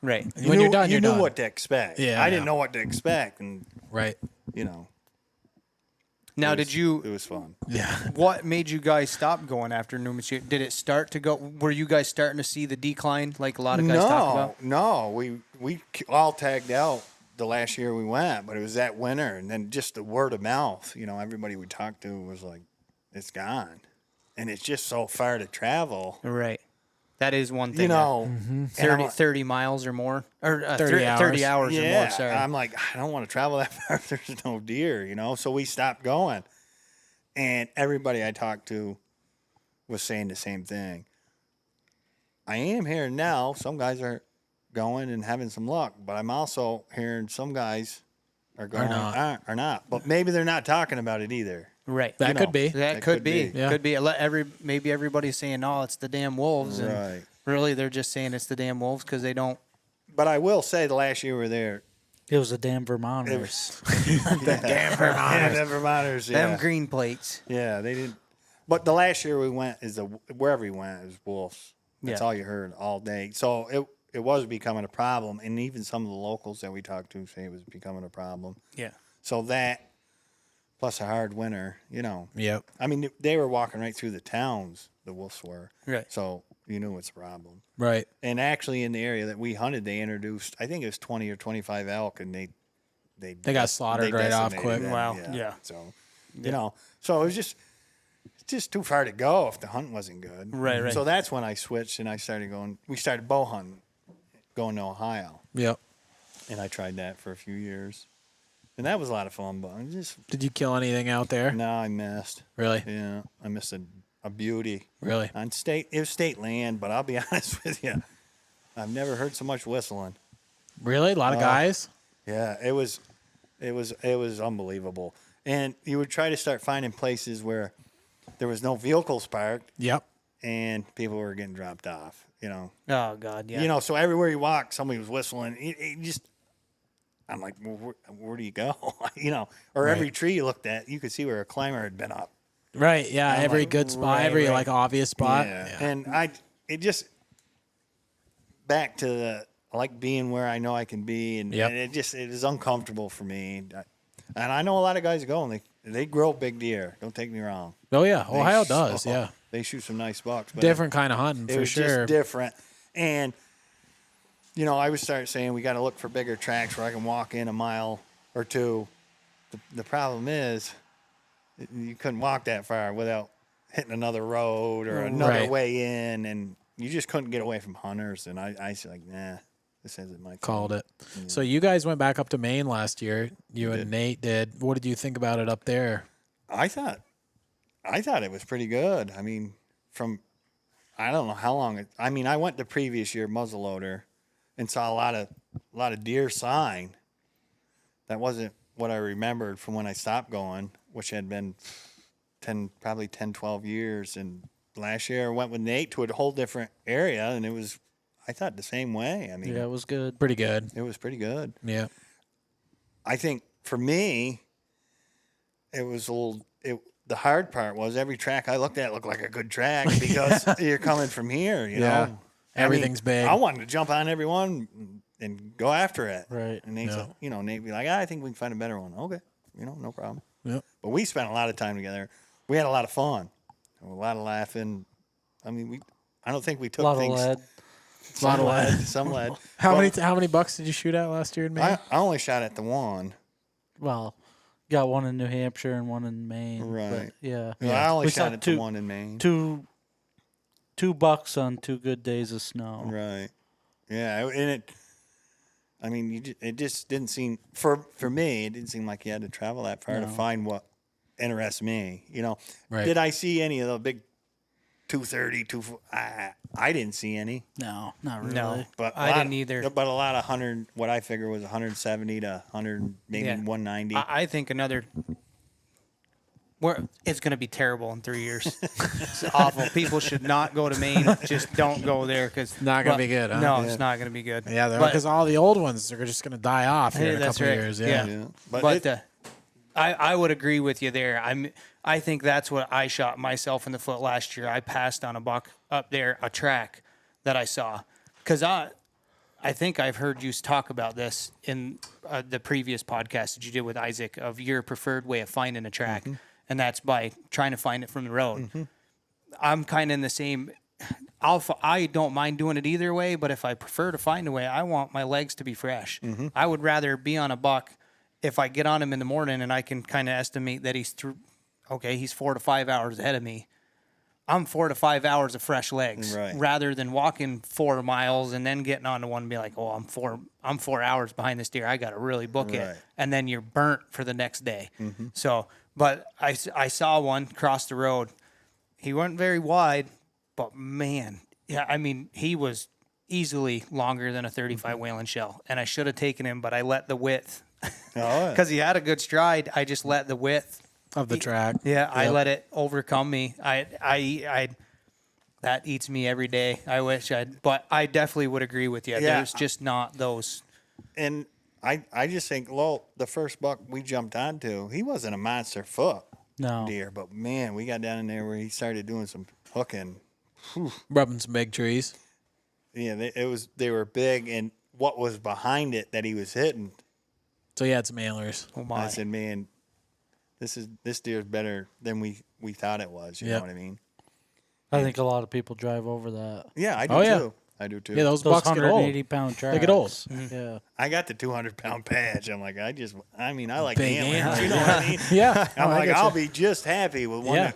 [SPEAKER 3] right.
[SPEAKER 1] When you're done,
[SPEAKER 2] you
[SPEAKER 1] you're
[SPEAKER 2] knew
[SPEAKER 1] done.
[SPEAKER 2] what to expect.
[SPEAKER 1] Yeah,
[SPEAKER 2] I didn't
[SPEAKER 1] yeah.
[SPEAKER 2] know what to expect, and
[SPEAKER 1] Right.
[SPEAKER 3] Now,
[SPEAKER 2] it
[SPEAKER 3] did you?
[SPEAKER 2] It was fun.
[SPEAKER 1] Yeah.
[SPEAKER 3] What made you guys stop going after New Massachusetts? Did it start to go? Were you guys starting to see the decline, like a lot of guys talk about?
[SPEAKER 2] No, we all tagged out the last year we went, but it was that winter, and then just the word of mouth. Everybody we talked to was like, "It's gone," and it's just so far to travel.
[SPEAKER 3] Right. That is one thing.
[SPEAKER 2] And
[SPEAKER 3] 30 miles or more, or
[SPEAKER 1] 30
[SPEAKER 3] 30 hours or
[SPEAKER 2] yeah,
[SPEAKER 3] more. Sorry.
[SPEAKER 2] I'm like, I don't want to travel that far if there's no deer, So we stopped going, and everybody I talked to was saying the same thing. I am hearing now some guys are going and having some luck, but I'm also hearing some guys are going are not. But maybe they're not talking about it either.
[SPEAKER 3] Right.
[SPEAKER 1] That could be.
[SPEAKER 3] That could be.
[SPEAKER 1] Yeah.
[SPEAKER 3] Could be. Maybe everybody's saying, "No, it's the damn wolves," and
[SPEAKER 2] Right.
[SPEAKER 3] really they're just saying it's the damn wolves because they don't.
[SPEAKER 2] But I will say the last year we were there,
[SPEAKER 4] It was the damn Vermonters.
[SPEAKER 2] it was damn Vermonters. Yeah.
[SPEAKER 3] Them green plates.
[SPEAKER 2] Yeah, they didn't. But the last year we went wherever we went, it was wolves. That's
[SPEAKER 3] Yeah.
[SPEAKER 2] all you heard all day. So it was becoming a problem, and even some of the locals that we talked to say it was becoming a problem.
[SPEAKER 3] Yeah.
[SPEAKER 2] So that plus a hard winter,
[SPEAKER 1] Yep.
[SPEAKER 2] I mean, they were walking right through the towns. The wolves were.
[SPEAKER 3] Right.
[SPEAKER 2] So you knew it's a problem.
[SPEAKER 1] Right.
[SPEAKER 2] And actually, in the area that we hunted, they introduced, I think it was 20 or 25 elk, and they
[SPEAKER 1] got slaughtered right off
[SPEAKER 2] decimated
[SPEAKER 1] quick.
[SPEAKER 2] them,
[SPEAKER 3] Wow. Yeah.
[SPEAKER 2] So, so it was just too far to go if the hunt wasn't good.
[SPEAKER 3] Right, right.
[SPEAKER 2] So that's when I switched and we started bow hunting, going to Ohio.
[SPEAKER 1] Yep.
[SPEAKER 2] And I tried that for a few years. And that was a lot of fun, but
[SPEAKER 1] Did you kill anything out there?
[SPEAKER 2] no, I missed.
[SPEAKER 1] Really?
[SPEAKER 2] Yeah, I missed a beauty.
[SPEAKER 1] Really?
[SPEAKER 2] It was state land, but I'll be honest with you, I've never heard so much whistling.
[SPEAKER 1] Really? A lot of guys?
[SPEAKER 2] Yeah, it was unbelievable. And you would try to start finding places where there was no vehicles parked
[SPEAKER 1] Yep.
[SPEAKER 2] and people were getting dropped off,
[SPEAKER 3] Oh God. Yeah.
[SPEAKER 2] So everywhere you walk, somebody was whistling. It just, I'm like, well, where do you go? Or every tree you looked at, you could see where a climber had been up.
[SPEAKER 1] Right. Yeah.
[SPEAKER 2] I'm
[SPEAKER 1] Every
[SPEAKER 2] like,
[SPEAKER 1] good spot, every like obvious spot.
[SPEAKER 2] Yeah. And it just back to I like being where I know I can be, and,
[SPEAKER 1] Yep.
[SPEAKER 2] and it is uncomfortable for me. And I know a lot of guys go and they grow big deer. Don't take me wrong.
[SPEAKER 1] Oh yeah. Ohio
[SPEAKER 2] They-
[SPEAKER 1] does. Yeah.
[SPEAKER 2] They shoot some nice bucks. But
[SPEAKER 1] Different kind of hunting
[SPEAKER 2] It
[SPEAKER 1] for
[SPEAKER 2] was
[SPEAKER 1] sure.
[SPEAKER 2] just different. And I would start saying we got to look for bigger tracks where I can walk in a mile or two. The problem is you couldn't walk that far without hitting another road or another
[SPEAKER 1] Right.
[SPEAKER 2] way in, and you just couldn't get away from hunters. And I was like, nah, this isn't my
[SPEAKER 1] Called
[SPEAKER 2] thing.
[SPEAKER 1] it. So you guys went back up to Maine last year. You and Nate did. What did you think about it up there?
[SPEAKER 2] I thought it was pretty good. I mean, I don't know how long I went the previous year muzzleloader and saw a lot of deer sign. That wasn't what I remembered from when I stopped going, which had been probably 10, 12 years. And last year I went with Nate to a whole different area, and it was, I thought, the same way. I mean,
[SPEAKER 4] Yeah, it was good.
[SPEAKER 1] Pretty good.
[SPEAKER 2] it was pretty good.
[SPEAKER 1] Yeah.
[SPEAKER 2] I think for me, it was the hard part was every track I looked at looked like a good track because you're coming from here, you
[SPEAKER 1] Yeah.
[SPEAKER 2] know.
[SPEAKER 1] Everything's big.
[SPEAKER 2] I wanted to jump on every one and go after it.
[SPEAKER 4] Right.
[SPEAKER 2] And Nate's like, you know, Nate be like, I think we can find a better one. Okay. You know, no problem.
[SPEAKER 1] Yep.
[SPEAKER 2] But we spent a lot of time together. We had a lot of fun. A lot of laughing. I mean, I don't think we took
[SPEAKER 4] A lot of
[SPEAKER 2] things.
[SPEAKER 4] lead.
[SPEAKER 1] A lot of lead.
[SPEAKER 2] Some lead.
[SPEAKER 1] How
[SPEAKER 2] Well,
[SPEAKER 1] many bucks did you shoot at last year in Maine?
[SPEAKER 2] I only shot at the one.
[SPEAKER 4] Well, got one in New Hampshire and one in Maine.
[SPEAKER 2] Right.
[SPEAKER 4] But, yeah.
[SPEAKER 2] Well, I only
[SPEAKER 4] We
[SPEAKER 2] shot
[SPEAKER 4] shot
[SPEAKER 2] at the one in Maine.
[SPEAKER 4] Two bucks on 2 good days of snow.
[SPEAKER 2] Right. Yeah, and it. I mean, it just didn't seem for me. It didn't seem like you had to travel that far to
[SPEAKER 4] No.
[SPEAKER 2] find what interests me. You know,
[SPEAKER 1] Right.
[SPEAKER 2] did I see any of the big 230, 240? I didn't see any.
[SPEAKER 4] No, not really.
[SPEAKER 3] No,
[SPEAKER 2] But
[SPEAKER 3] I didn't either.
[SPEAKER 2] But a lot of 100. What I figured was 170 to 100, maybe
[SPEAKER 3] Yeah.
[SPEAKER 2] 190.
[SPEAKER 3] I think it's going to be terrible in 3 years. It's awful. People should not go to Maine. Just don't go there because
[SPEAKER 1] Not gonna be good, huh?
[SPEAKER 3] No,
[SPEAKER 1] Yeah.
[SPEAKER 3] it's not going to be good.
[SPEAKER 1] Yeah,
[SPEAKER 3] But-
[SPEAKER 1] because all the old ones are just going to die off here in a
[SPEAKER 3] that's
[SPEAKER 1] couple
[SPEAKER 3] right.
[SPEAKER 1] of years.
[SPEAKER 3] Yeah.
[SPEAKER 2] yeah. But,
[SPEAKER 3] But I would agree with you there. I think that's what I shot myself in the foot last year. I passed on a buck up there, a track that I saw, because I think I've heard you talk about this in the previous podcast that you did with Isaac of your preferred way of finding a track, and that's by trying to find it from the road. I'm kind of in the same. I don't mind doing it either way, but if I prefer to find a way, I want my legs to be fresh. I would rather be on a buck if I get on him in the morning and I can kind of estimate that he's 4 to 5 hours ahead of me. I'm 4 to 5 hours of fresh legs,
[SPEAKER 2] Right.
[SPEAKER 3] rather than walking 4 miles and then getting onto one and be like, oh, I'm 4 hours behind this deer. I got to really book
[SPEAKER 2] Right.
[SPEAKER 3] it, and then you're burnt for the next day. So, but I saw one cross the road. He wasn't very wide, but man, yeah, I mean, he was easily longer than a 35 Whalen shell, and I should have taken him, but I let the width
[SPEAKER 2] oh,
[SPEAKER 3] because he had a good stride. I just let the width
[SPEAKER 1] Of the track.
[SPEAKER 3] Yeah, I
[SPEAKER 1] Yep.
[SPEAKER 3] let it overcome me. I that eats me every day. I wish but I definitely would agree with you.
[SPEAKER 2] Yeah.
[SPEAKER 3] There's just not those.
[SPEAKER 2] and I just think, the first buck we jumped onto, he wasn't a monster foot
[SPEAKER 4] No.
[SPEAKER 2] deer, but man, we got down in there where he started doing some hooking.
[SPEAKER 1] Rubbing some big trees.
[SPEAKER 2] Yeah, they were big, and what was behind it that he was hitting,
[SPEAKER 1] So you had some antlers.
[SPEAKER 3] Oh my!
[SPEAKER 2] I said, man, this deer's better than we thought it was. You
[SPEAKER 1] Yep.
[SPEAKER 2] know what I mean?
[SPEAKER 4] I think a lot of people drive over that.
[SPEAKER 2] Yeah, I do
[SPEAKER 1] Oh, yeah.
[SPEAKER 2] too. I do too.
[SPEAKER 1] Yeah, those
[SPEAKER 4] Those
[SPEAKER 1] bucks get old.
[SPEAKER 4] 180-pound tracks.
[SPEAKER 1] They get old.
[SPEAKER 4] Yeah.
[SPEAKER 2] I got the 200-pound patch. I'm like, I like
[SPEAKER 1] Big
[SPEAKER 2] antlers.
[SPEAKER 1] antlers,
[SPEAKER 2] You know what I mean?
[SPEAKER 1] Yeah.
[SPEAKER 2] I'm
[SPEAKER 1] No, I
[SPEAKER 2] like,
[SPEAKER 1] get
[SPEAKER 2] I'll
[SPEAKER 1] you.
[SPEAKER 2] be just happy with one.
[SPEAKER 1] Yeah.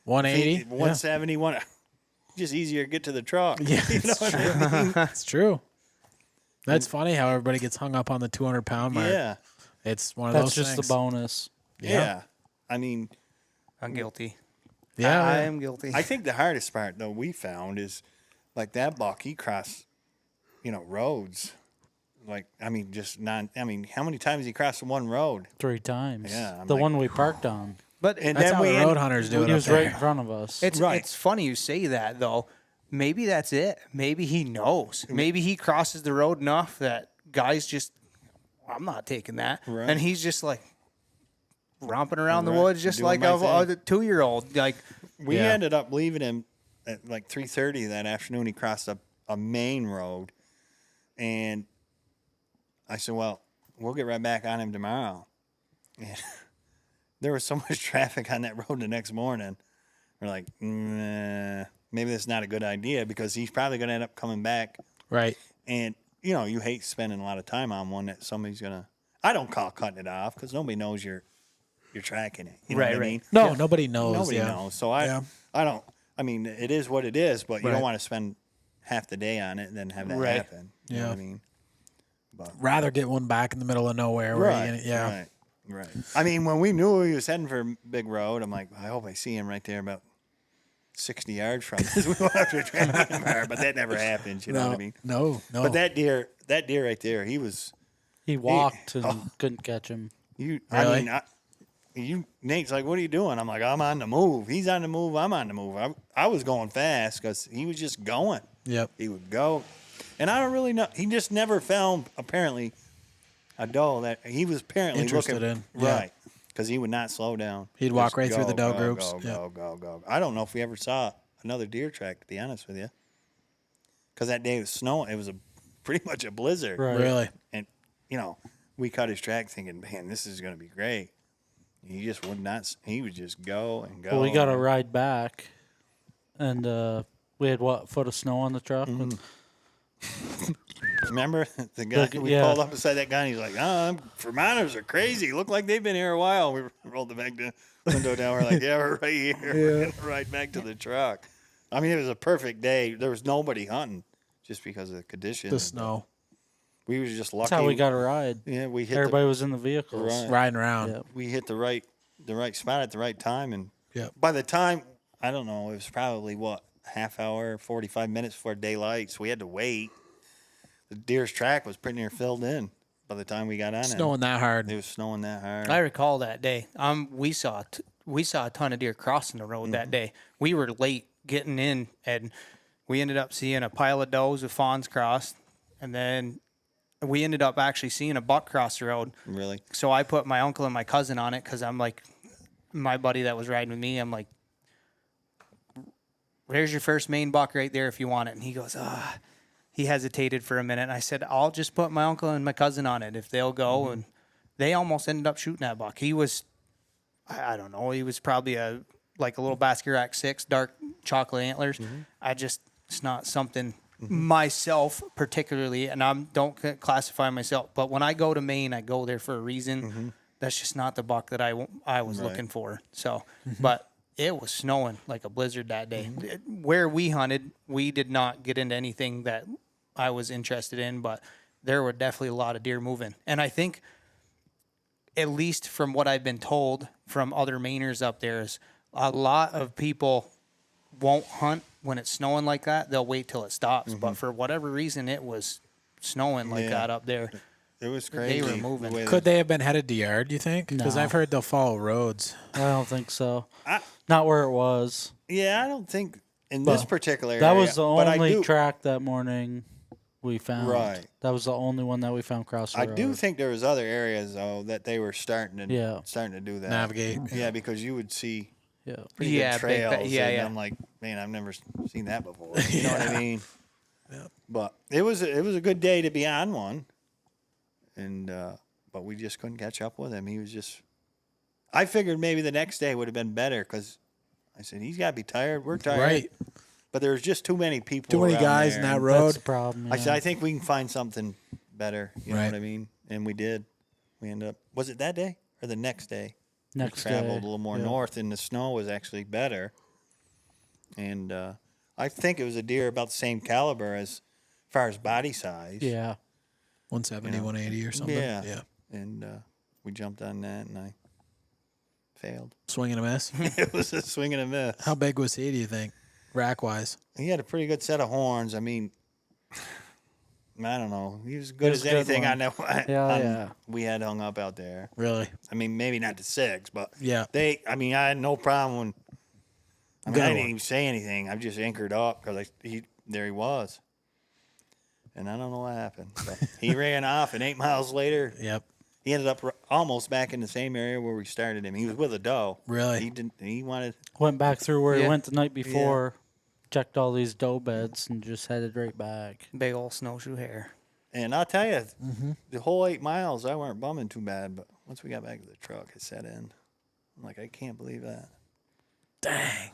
[SPEAKER 1] 180.
[SPEAKER 2] 170, just easier to get to the truck.
[SPEAKER 1] Yeah,
[SPEAKER 2] You know what I mean?
[SPEAKER 1] It's true. That's funny how everybody gets hung up on the 200-pound mark.
[SPEAKER 2] Yeah.
[SPEAKER 1] It's one of
[SPEAKER 4] That's
[SPEAKER 1] those
[SPEAKER 4] just
[SPEAKER 1] things.
[SPEAKER 4] the bonus.
[SPEAKER 2] Yeah. I mean,
[SPEAKER 3] I'm guilty.
[SPEAKER 1] Yeah.
[SPEAKER 3] I
[SPEAKER 1] yeah.
[SPEAKER 3] am guilty.
[SPEAKER 2] I think the hardest part, though, we found is like that buck, he crossed, roads. Like, how many times he crossed one road?
[SPEAKER 4] 3 times.
[SPEAKER 2] Yeah, I'm
[SPEAKER 4] the
[SPEAKER 2] like-
[SPEAKER 4] one we parked on.
[SPEAKER 3] but
[SPEAKER 2] And
[SPEAKER 1] That's
[SPEAKER 2] then
[SPEAKER 1] how
[SPEAKER 2] we
[SPEAKER 1] the
[SPEAKER 2] end-
[SPEAKER 1] road hunters do it
[SPEAKER 4] He
[SPEAKER 1] up
[SPEAKER 4] was
[SPEAKER 1] there.
[SPEAKER 4] right in front of us.
[SPEAKER 3] it's
[SPEAKER 2] Right.
[SPEAKER 3] it's funny you say that though. Maybe that's it. Maybe he knows. Maybe he crosses the road enough that guys just, I'm not taking that,
[SPEAKER 2] Right.
[SPEAKER 3] and he's just like romping around the
[SPEAKER 2] Right.
[SPEAKER 3] woods, just
[SPEAKER 2] Doing
[SPEAKER 3] like
[SPEAKER 2] my
[SPEAKER 3] a
[SPEAKER 2] thing.
[SPEAKER 3] 2-year-old. Like,
[SPEAKER 2] We
[SPEAKER 1] Yeah.
[SPEAKER 2] ended up leaving him at like 3:30 that afternoon. He crossed a main road, and I said, "Well, we'll get right back on him tomorrow." And there was so much traffic on that road the next morning. We're like, nah, maybe that's not a good idea because he's probably going to end up coming back.
[SPEAKER 1] Right.
[SPEAKER 2] And you hate spending a lot of time on one that somebody's gonna. I don't call cutting it off because nobody knows you're tracking it. You know
[SPEAKER 3] Right,
[SPEAKER 2] what I
[SPEAKER 3] right.
[SPEAKER 2] mean?
[SPEAKER 1] No, nobody knows.
[SPEAKER 2] Nobody
[SPEAKER 1] yeah.
[SPEAKER 2] knows. So
[SPEAKER 1] Yeah.
[SPEAKER 2] I don't. I mean, it is what it is, but you
[SPEAKER 1] Right.
[SPEAKER 2] don't want to spend half the day on it and then have that
[SPEAKER 3] Right.
[SPEAKER 2] happen. You know
[SPEAKER 1] Yeah.
[SPEAKER 2] what I mean? But
[SPEAKER 1] Rather get one back in the middle of nowhere. Where
[SPEAKER 2] right,
[SPEAKER 1] you gonna, yeah.
[SPEAKER 2] right. I mean, when we knew he was heading for Big Road, I'm like, I hope I see him right there about 60 yards from us. We won't have to track him there, but that never happens. You know what I mean?
[SPEAKER 1] No.
[SPEAKER 2] But that deer right there, he was.
[SPEAKER 4] He walked and couldn't catch him.
[SPEAKER 1] Really?
[SPEAKER 2] Nate's like, what are you doing? I'm like, I'm on the move. He's on the move. I'm on the move. I was going fast because he was just going.
[SPEAKER 1] Yep.
[SPEAKER 2] He would go. And I don't really know. He just never found, apparently, a doe that he was apparently
[SPEAKER 1] Interested
[SPEAKER 2] looking.
[SPEAKER 1] in. Yeah.
[SPEAKER 2] Right. because he would not slow down.
[SPEAKER 1] He'd walk
[SPEAKER 2] Just
[SPEAKER 1] right through the doe
[SPEAKER 2] go,
[SPEAKER 1] groups.
[SPEAKER 2] Go. I don't know if we ever saw another deer track, to be honest with you, because that day it was snowing. It was pretty much a blizzard.
[SPEAKER 4] Right.
[SPEAKER 1] Really?
[SPEAKER 2] And, we cut his track thinking, man, this is going to be great. He just would not. He would just go and go.
[SPEAKER 4] Well, we got a ride back, and we had foot of snow on the truck.
[SPEAKER 2] Remember the guy? We pulled up beside that guy, and he's like, Vermonters are crazy. Look like they've been here a while. We rolled the back window down. We're like, yeah, we're right here. We're going to ride back to the truck. I mean, it was a perfect day. There was nobody hunting just because of the conditions.
[SPEAKER 1] The snow.
[SPEAKER 2] We were just lucky.
[SPEAKER 4] That's how we got a ride.
[SPEAKER 2] Yeah, we hit
[SPEAKER 4] Everybody was in the vehicles.
[SPEAKER 2] Right.
[SPEAKER 1] Riding around.
[SPEAKER 4] Yep.
[SPEAKER 2] we hit the right spot at the right time, and
[SPEAKER 1] Yep.
[SPEAKER 2] by the time, I don't know, it was probably half hour, 45 minutes before daylight, so we had to wait. The deer's track was pretty near filled in by the time we got on
[SPEAKER 1] Snowing that hard.
[SPEAKER 2] it. It was snowing that hard.
[SPEAKER 3] I recall that day. We saw a ton of deer crossing the road that day. We were late getting in, and we ended up seeing a pile of does with fawns crossed, and then we ended up actually seeing a buck cross the road.
[SPEAKER 2] Really?
[SPEAKER 3] So I put my uncle and my cousin on it because I'm like, my buddy that was riding with me, I'm like, there's your first Maine buck right there if you want it. And he goes, he hesitated for a minute. And I said, I'll just put my uncle and my cousin on it if they'll go. And they almost ended up shooting that buck. He was, I don't know, he was probably a little Baskerville 6, dark chocolate antlers. It's not something myself particularly, and I don't classify myself, but when I go to Maine, I go there for a reason. That's just not the buck that I was looking for. So, but it was snowing like a blizzard that day. Where we hunted, we did not get into anything that I was interested in, but there were definitely a lot of deer moving. And I think, at least from what I've been told from other Mainers up there, is a lot of people won't hunt when it's snowing like that. They'll wait till it stops. But for whatever reason, it was snowing like that up there.
[SPEAKER 2] It was crazy.
[SPEAKER 3] They were moving.
[SPEAKER 1] Could they have been headed to yard, do you think? Because
[SPEAKER 4] No.
[SPEAKER 1] I've heard they'll follow roads.
[SPEAKER 4] I don't think so. Not where it was.
[SPEAKER 2] Yeah, I don't think in this particular area.
[SPEAKER 4] That was the
[SPEAKER 2] but I
[SPEAKER 4] only
[SPEAKER 2] do,
[SPEAKER 4] track that morning we found.
[SPEAKER 2] Right.
[SPEAKER 4] That was the only one that we found across the
[SPEAKER 2] I
[SPEAKER 4] road.
[SPEAKER 2] do think there was other areas though that they were starting to do that.
[SPEAKER 1] Navigate.
[SPEAKER 2] Yeah, because you would see
[SPEAKER 4] Yeah.
[SPEAKER 2] pretty good trails.
[SPEAKER 3] yeah.
[SPEAKER 2] I'm like, man, I've never seen that before. You know what I mean? But it was a good day to be on one, and but we just couldn't catch up with him. He was just. I figured maybe the next day would have been better because I said he's got to be tired. We're tired,
[SPEAKER 1] Right.
[SPEAKER 2] But there's just too many people.
[SPEAKER 1] Too many
[SPEAKER 2] around
[SPEAKER 1] guys
[SPEAKER 2] there.
[SPEAKER 1] in that
[SPEAKER 2] And
[SPEAKER 1] road.
[SPEAKER 4] That's the problem.
[SPEAKER 2] I said
[SPEAKER 4] yeah.
[SPEAKER 2] I think we can find something better. You know
[SPEAKER 1] Right.
[SPEAKER 2] what I mean? And we did. We ended up. Was it that day or the next day?
[SPEAKER 4] Next
[SPEAKER 2] We traveled
[SPEAKER 4] day,
[SPEAKER 2] a little more
[SPEAKER 4] yeah.
[SPEAKER 2] north, and the snow was actually better. And I think it was a deer about the same caliber as far as body size.
[SPEAKER 4] Yeah.
[SPEAKER 1] 170, 180 or something.
[SPEAKER 2] Yeah.
[SPEAKER 1] Yeah.
[SPEAKER 2] And we jumped on that, and I failed.
[SPEAKER 1] Swing and a miss.
[SPEAKER 2] It was a swing and a miss.
[SPEAKER 1] How big was he, do you think, rack-wise?
[SPEAKER 2] He had a pretty good set of horns. I mean, I don't know. He was as good as
[SPEAKER 4] was a good
[SPEAKER 2] anything I
[SPEAKER 4] one.
[SPEAKER 2] know.
[SPEAKER 4] Yeah.
[SPEAKER 2] We had hung up out there.
[SPEAKER 1] Really?
[SPEAKER 2] I mean, maybe not to 6, but
[SPEAKER 1] Yeah.
[SPEAKER 2] I had no problem when. I
[SPEAKER 1] Good
[SPEAKER 2] didn't
[SPEAKER 1] one.
[SPEAKER 2] even say anything. I just anchored up because there he was. And I don't know what happened. But he ran off, and 8 miles later,
[SPEAKER 1] Yep.
[SPEAKER 2] he ended up almost back in the same area where we started him. He was with a doe.
[SPEAKER 1] Really?
[SPEAKER 2] He didn't. He wanted.
[SPEAKER 4] Went back through where he
[SPEAKER 3] Yeah.
[SPEAKER 4] went the night before, checked all these doe beds, and just headed right back.
[SPEAKER 3] Big old snowshoe hare.
[SPEAKER 2] And I'll tell you, the whole 8 miles, I weren't bumming too bad. But once we got back to the truck, it set in. I'm like, I can't believe that.
[SPEAKER 1] Dang.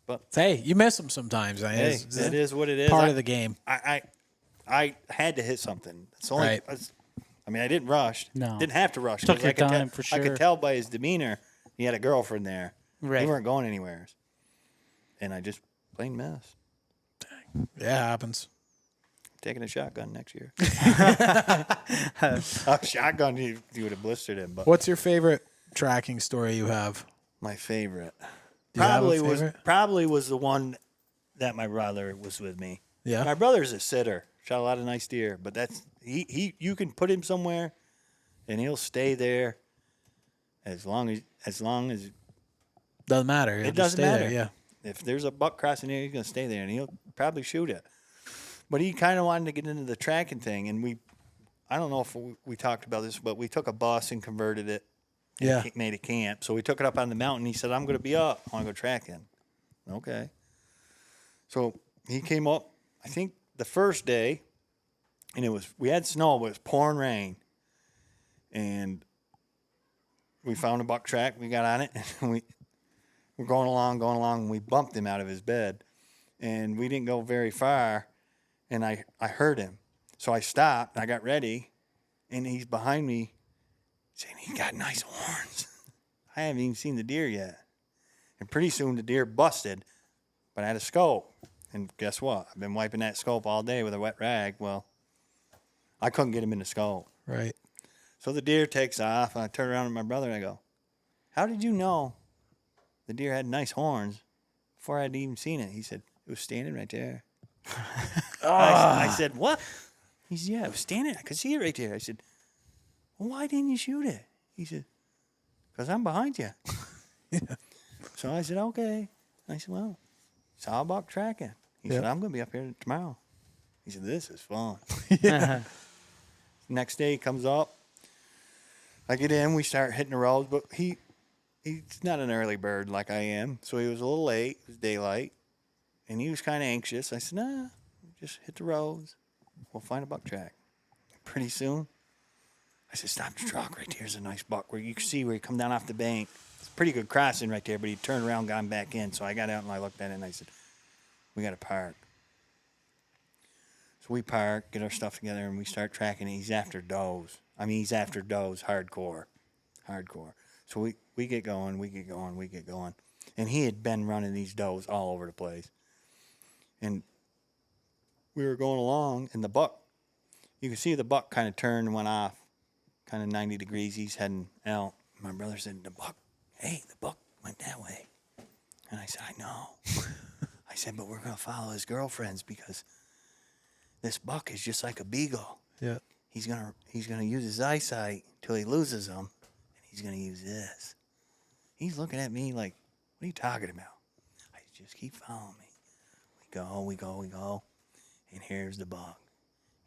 [SPEAKER 2] But
[SPEAKER 1] Hey, you miss them sometimes.
[SPEAKER 2] hey, it is what it is.
[SPEAKER 1] part of the game.
[SPEAKER 2] I had to hit something. It's only.
[SPEAKER 1] Right.
[SPEAKER 2] I mean, I didn't rush.
[SPEAKER 4] No.
[SPEAKER 2] Didn't have to rush.
[SPEAKER 4] Took
[SPEAKER 2] 'cause
[SPEAKER 4] your
[SPEAKER 2] I could
[SPEAKER 4] time, for
[SPEAKER 2] I
[SPEAKER 4] sure.
[SPEAKER 2] could tell by his demeanor he had a girlfriend there.
[SPEAKER 3] Right.
[SPEAKER 2] He weren't going anywhere. And I just plain missed.
[SPEAKER 1] Yeah, happens.
[SPEAKER 2] Taking a shotgun next year. Shotgun, you would have blistered him. But
[SPEAKER 1] What's your favorite tracking story you have?
[SPEAKER 2] my favorite
[SPEAKER 1] Do you have a
[SPEAKER 2] probably
[SPEAKER 1] favorite?
[SPEAKER 2] was the one that my brother was with me.
[SPEAKER 1] Yeah.
[SPEAKER 2] My brother's a sitter. Shot a lot of nice deer, but that's he. You can put him somewhere, and he'll stay there as long as
[SPEAKER 1] Doesn't matter. He'll
[SPEAKER 2] it
[SPEAKER 1] just
[SPEAKER 2] doesn't
[SPEAKER 1] stay
[SPEAKER 2] matter.
[SPEAKER 1] there, yeah.
[SPEAKER 2] If there's a buck crossing there, he's gonna stay there, and he'll probably shoot it. But he kind of wanted to get into the tracking thing, and I don't know if we talked about this, but we took a bus and converted it
[SPEAKER 1] Yeah.
[SPEAKER 2] Made a camp. So we took it up on the mountain. He said, I'm going to be up. I want to go tracking. Okay. So he came up, I think the first day, and we had snow, but it was pouring rain. And we found a buck track. We got on it, and we're going along, and we bumped him out of his bed. And we didn't go very far, and I heard him. So I stopped, and I got ready, and he's behind me saying, he got nice horns. I haven't even seen the deer yet. And pretty soon the deer busted, but I had a scope. And guess what? I've been wiping that scope all day with a wet rag. Well, I couldn't get him in the scope.
[SPEAKER 1] Right.
[SPEAKER 2] So the deer takes off, and I turn around to my brother, and I go, how did you know the deer had nice horns before I'd even seen it? He said, it was standing right there. I said, what? He said, yeah, it was standing. I could see it right there. I said, well, why didn't you shoot it? He said, because I'm behind you.
[SPEAKER 1] Yeah.
[SPEAKER 2] So I said, okay. I said, well, saw a buck tracking. He said, I'm going to be up here tomorrow. He said, this is fun. Next day he comes up. I get in, we start hitting the roads, but he's not an early bird like I am, so he was a little late. It was daylight, and he was kind of anxious. I said, nah, just hit the roads. We'll find a buck track. Pretty soon, I said, stop the truck right there's a nice buck where you can see where he come down off the bank. It's a pretty good crossing right there, but he turned around, got him back in. So I got out and I looked at it and I said, we got to park. So we park, get our stuff together, and we start tracking it. He's after does. He's after does hardcore. So we get going. And he had been running these does all over the place. And we were going along, and the buck, you could see the buck kind of turned and went off, kind of 90 degrees. He's heading out. My brother said, the buck went that way. And I said, I know. I said, but we're going to follow his girlfriends because this buck is just like a beagle.
[SPEAKER 1] Yeah.
[SPEAKER 2] He's gonna use his eyesight till he loses them, and he's gonna use this. He's looking at me like, what are you talking about? I just keep following me. We go, and here's the buck.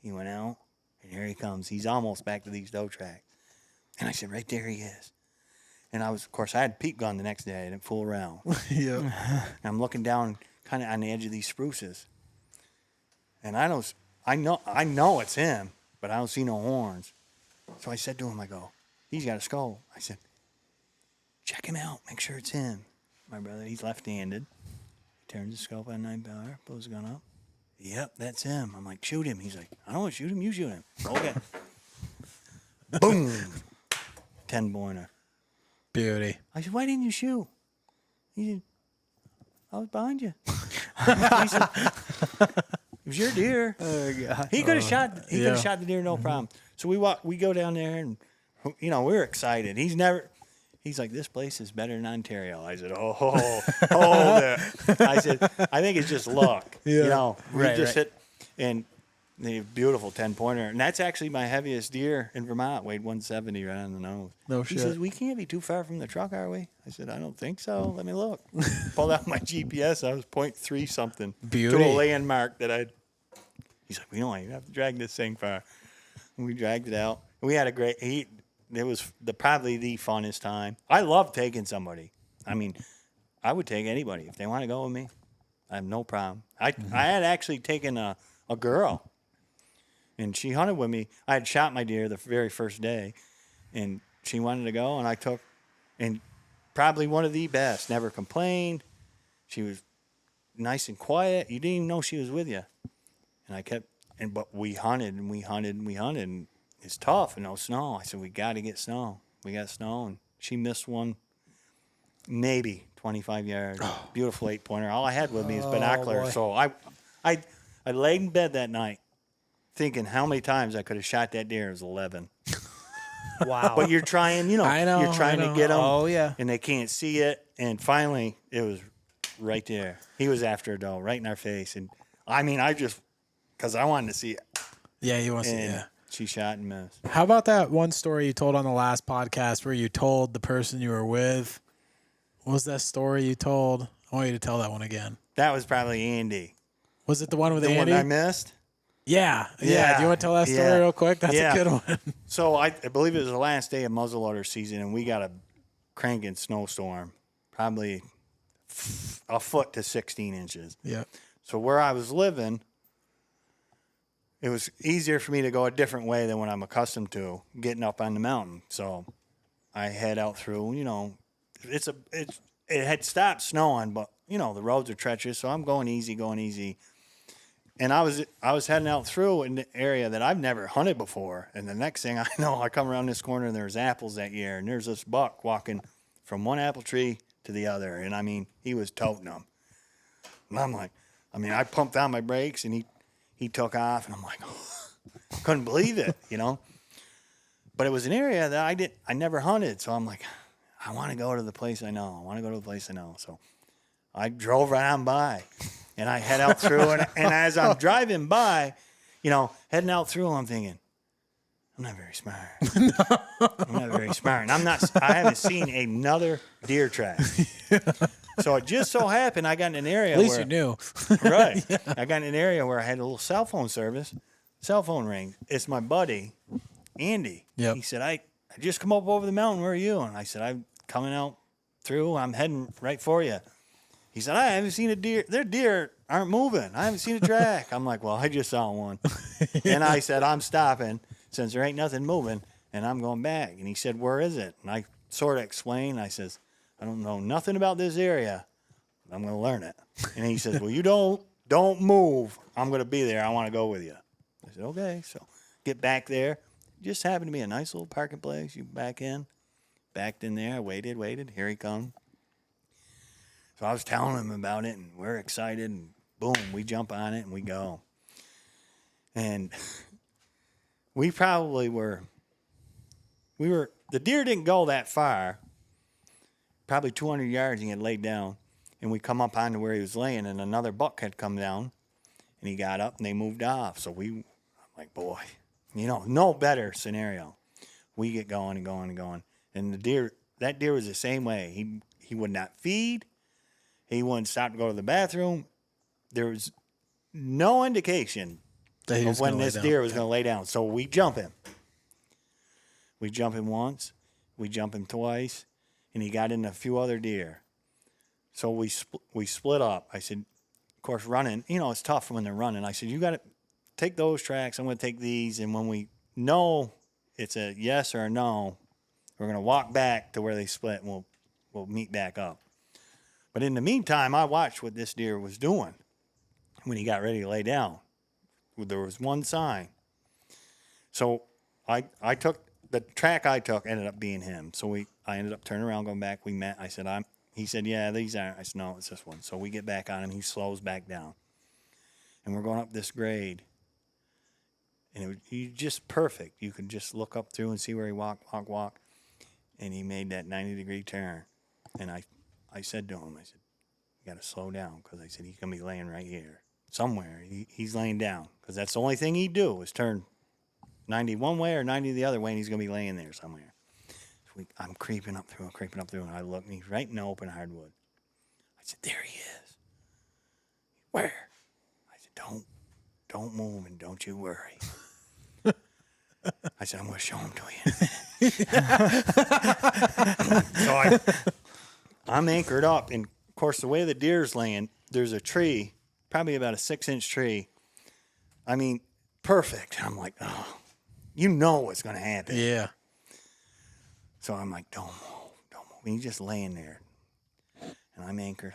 [SPEAKER 2] He went out, and here he comes. He's almost back to these doe tracks. And I said, right there he is. And of course, I had a peep gun the next day. I didn't fool around.
[SPEAKER 1] Yeah.
[SPEAKER 2] And I'm looking down kind of on the edge of these spruces. And I know it's him, but I don't see no horns. So I said to him, I go, he's got a skull. I said, check him out. Make sure it's him. My brother, he's left-handed. He turns the scope on 9-power, pulls the gun up. Yep, that's him. I'm like, shoot him. He's like, I don't want to shoot him. You shoot him. Okay. Boom. 10-pointer.
[SPEAKER 1] Beauty.
[SPEAKER 2] I said, why didn't you shoot? He said, I was behind you. He said, it was your deer.
[SPEAKER 3] Oh, God.
[SPEAKER 2] He could have shot. He could have shot the deer, no problem. So we go down there, and we're excited. He's like, this place is better than Ontario. I said, hold it. I said, I think it's just luck.
[SPEAKER 1] Yeah.
[SPEAKER 2] We just hit, and the beautiful 10-pointer, and that's actually my heaviest deer in Vermont. Weighed 170 right on the nose.
[SPEAKER 1] No
[SPEAKER 2] He
[SPEAKER 1] shit.
[SPEAKER 2] says, we can't be too far from the truck, are we? I said, I don't think so. Let me look. Pulled out my GPS. I was 0.3 something
[SPEAKER 1] Beauty.
[SPEAKER 2] to a landmark that He's like, we don't even have to drag this thing far. And we dragged it out. And we had a great. It was probably the funnest time. I love taking somebody. I would take anybody if they want to go with me. I have no problem. I had actually taken a girl, and she hunted with me. I had shot my deer the very first day, and she wanted to go, and I took, and probably one of the best. Never complained. She was nice and quiet. You didn't even know she was with you. And I kept, but we hunted, and it's tough, and no snow. I said, we got to get snow. We got snow, and she missed one, maybe 25 yards. Beautiful 8-pointer. All I had with me is binoculars.
[SPEAKER 1] Boy.
[SPEAKER 2] So I laid in bed that night thinking how many times I could have shot that deer. It was 11.
[SPEAKER 3] Wow.
[SPEAKER 2] But you're trying,
[SPEAKER 1] I know,
[SPEAKER 2] you're trying to get them.
[SPEAKER 3] Oh, yeah.
[SPEAKER 2] And they can't see it. And finally, it was right there. He was after a doe, right in our face. And because I wanted to see it.
[SPEAKER 1] Yeah, you want to see
[SPEAKER 2] And
[SPEAKER 1] yeah.
[SPEAKER 2] she shot and missed.
[SPEAKER 1] How about that one story you told on the last podcast where you told the person you were with? What was that story you told? I want you to tell that one again.
[SPEAKER 2] That was probably Andy.
[SPEAKER 1] Was it the one with
[SPEAKER 2] The
[SPEAKER 1] Andy?
[SPEAKER 2] one I missed?
[SPEAKER 1] Yeah. Do
[SPEAKER 2] Yeah.
[SPEAKER 1] you want to tell that story
[SPEAKER 2] Yeah.
[SPEAKER 1] real quick? That's
[SPEAKER 2] Yeah.
[SPEAKER 1] a good one.
[SPEAKER 2] So I believe it was the last day of muzzleloader season, and we got a cranking snowstorm, probably a foot to 16 inches.
[SPEAKER 1] Yeah.
[SPEAKER 2] So where I was living, it was easier for me to go a different way than what I'm accustomed to, getting up on the mountain. So I head out through, it had stopped snowing, but the roads are treacherous, so I'm going easy. And I was heading out through an area that I've never hunted before. And the next thing I know, I come around this corner and there's apples that year, and there's this buck walking from one apple tree to the other. And I mean, he was toting them. And I'm like, I pumped down my brakes and he took off, and I'm like, couldn't believe it, But it was an area that I never hunted. So I'm like, I want to go to the place I know. So I drove right on by. And I head out through, and as I'm driving by, heading out through, I'm thinking, I'm not very smart. I'm not very smart. And I haven't seen another deer track. So it just so happened I got in an area
[SPEAKER 1] At least you knew.
[SPEAKER 2] Right. Yeah. I got in an area where I had a little cell phone service, cell phone ring. It's my buddy, Andy.
[SPEAKER 1] Yep.
[SPEAKER 2] He said, I just come up over the mountain. Where are you? And I said, I'm coming out through. I'm heading right for you. He said, I haven't seen a deer. Their deer aren't moving. I haven't seen a track. I'm like, well, I just saw one. And I said, I'm stopping since there ain't nothing moving, and I'm going back. And he said, where is it? And I sort of explained. I says, I don't know nothing about this area. But I'm going to learn it. And he says, well, you don't move. I'm going to be there. I want to go with you. I said, okay. So get back there. Just happened to be a nice little parking place. You backed in there, waited. Here he comes. So I was telling him about it, and we're excited, and boom, we jump on it, and we go. And we probably the deer didn't go that far, probably 200 yards, and he had laid down. And we come up onto where he was laying, and another buck had come down, and he got up, and they moved off. So I'm like, boy, no better scenario. We get going and going and going. And that deer was the same way. He would not feed. He wouldn't stop to go to the bathroom. There was no indication of when this deer was going to lay down. So we jump him. We jump him once. We jump him twice. And he got in a few other deer. So we split up. I said, of course, running, it's tough when they're running. I said, you got to take those tracks. I'm going to take these. And when we know it's a yes or a no, we're going to walk back to where they split, and we'll meet back up. But in the meantime, I watched what this deer was doing when he got ready to lay down. There was one sign. So I took the track I took ended up being him. So I ended up turning around, going back. We met. I said, he said, yeah, these aren't. I said, no, it's this one. So we get back on him. He slows back down. And we're going up this grade. And he's just perfect. You could just look up through and see where he walk. And he made that 90-degree turn. And I said to him, you got to slow down, because I said, he's going to be laying right here somewhere. He's laying down, because that's the only thing he'd do is turn 90 one way or 90 the other way, and he's going to be laying there somewhere. So I'm creeping up through, and I look, and he's right in the open hardwood. I said, there he is. Where? I said, don't move, and don't you worry. I said, I'm going to show him to you. So I'm anchored up, and of course, the way the deer's laying, there's a tree, probably about a 6-inch tree. I mean, perfect. I'm like, oh, what's going to happen.
[SPEAKER 1] Yeah.
[SPEAKER 2] So I'm like, don't move. And he's just laying there. And I'm anchored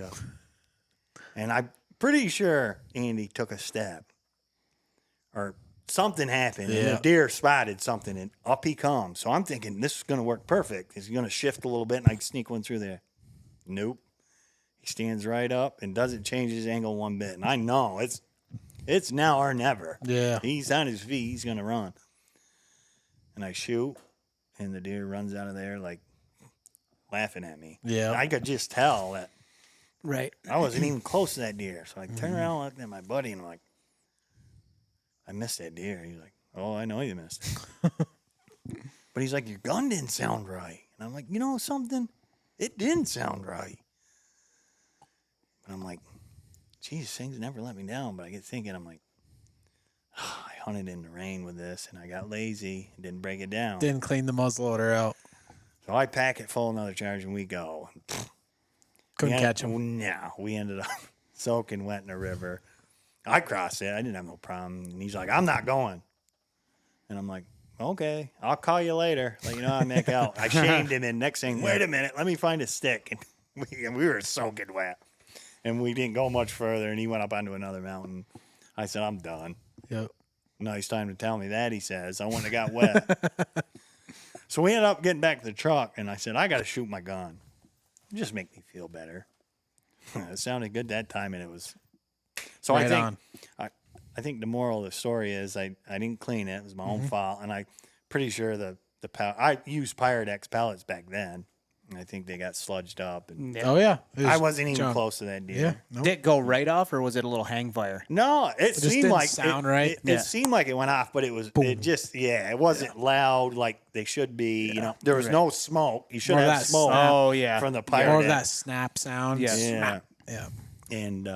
[SPEAKER 2] up. And I'm pretty sure Andy took a step, or something happened, and the deer spotted something, and up he comes. So I'm thinking, this is going to work perfect. He's going to shift a little bit, and I can sneak one through there. Nope. He stands right up and doesn't change his angle one bit. And I know it's now or never.
[SPEAKER 1] Yeah.
[SPEAKER 2] He's on his feet. He's going to run. And I shoot, and the deer runs out of there, like, laughing at me.
[SPEAKER 1] Yeah.
[SPEAKER 2] And I could just tell that
[SPEAKER 1] Right.
[SPEAKER 2] I wasn't even close to that deer. So I turned around, looked at my buddy, and I'm like, I missed that deer. He's like, oh, I know you missed it. But he's like, your gun didn't sound right. And I'm like, you know something? It didn't sound right. But I'm like, geez, things never let me down. But I get thinking, I'm like, I hunted in the rain with this, and I got lazy and didn't break it down.
[SPEAKER 1] Didn't clean the muzzleloader out.
[SPEAKER 2] So I pack it full another charge, and we go.
[SPEAKER 1] Couldn't catch him.
[SPEAKER 2] No, we ended up soaking wet in the river. I crossed it. I didn't have no problem. And he's like, I'm not going. And I'm like, okay, I'll call you later. Let you know how I make out. I shamed him, and next thing, wait a minute, let me find a stick. And we were soaking wet. And we didn't go much further, and he went up onto another mountain. I said, I'm done.
[SPEAKER 1] Yep.
[SPEAKER 2] Nice time to tell me that, he says. I wouldn't have got wet. So we ended up getting back to the truck, and I said, I got to shoot my gun. Just make me feel better. It sounded good that time, and it was. So
[SPEAKER 1] Right
[SPEAKER 2] I think
[SPEAKER 1] on.
[SPEAKER 2] I think the moral of the story is I didn't clean it. It was my own fault, and I'm pretty sure I used Pyrex pellets back then. And I think they got sludged up. And
[SPEAKER 1] Oh yeah. It
[SPEAKER 2] I
[SPEAKER 1] was
[SPEAKER 2] wasn't even
[SPEAKER 1] junk.
[SPEAKER 2] close to that deer.
[SPEAKER 1] Yeah. Nope.
[SPEAKER 5] Did it go right off, or was it a little hang fire?
[SPEAKER 2] No, it
[SPEAKER 1] just
[SPEAKER 2] seemed
[SPEAKER 1] didn't
[SPEAKER 2] like
[SPEAKER 1] sound right.
[SPEAKER 2] It
[SPEAKER 5] Yeah.
[SPEAKER 2] seemed like it went off, but it was. It just it wasn't loud like they should be. You know, there was
[SPEAKER 5] Right.
[SPEAKER 2] no smoke. You should
[SPEAKER 1] More of
[SPEAKER 2] have
[SPEAKER 1] that
[SPEAKER 2] smoke.
[SPEAKER 1] snap.
[SPEAKER 5] Oh, yeah.
[SPEAKER 2] from the
[SPEAKER 1] More of
[SPEAKER 2] Pyrex.
[SPEAKER 1] that snap sound.
[SPEAKER 5] Yeah.
[SPEAKER 2] Yeah.
[SPEAKER 1] Snap. Yeah.
[SPEAKER 2] And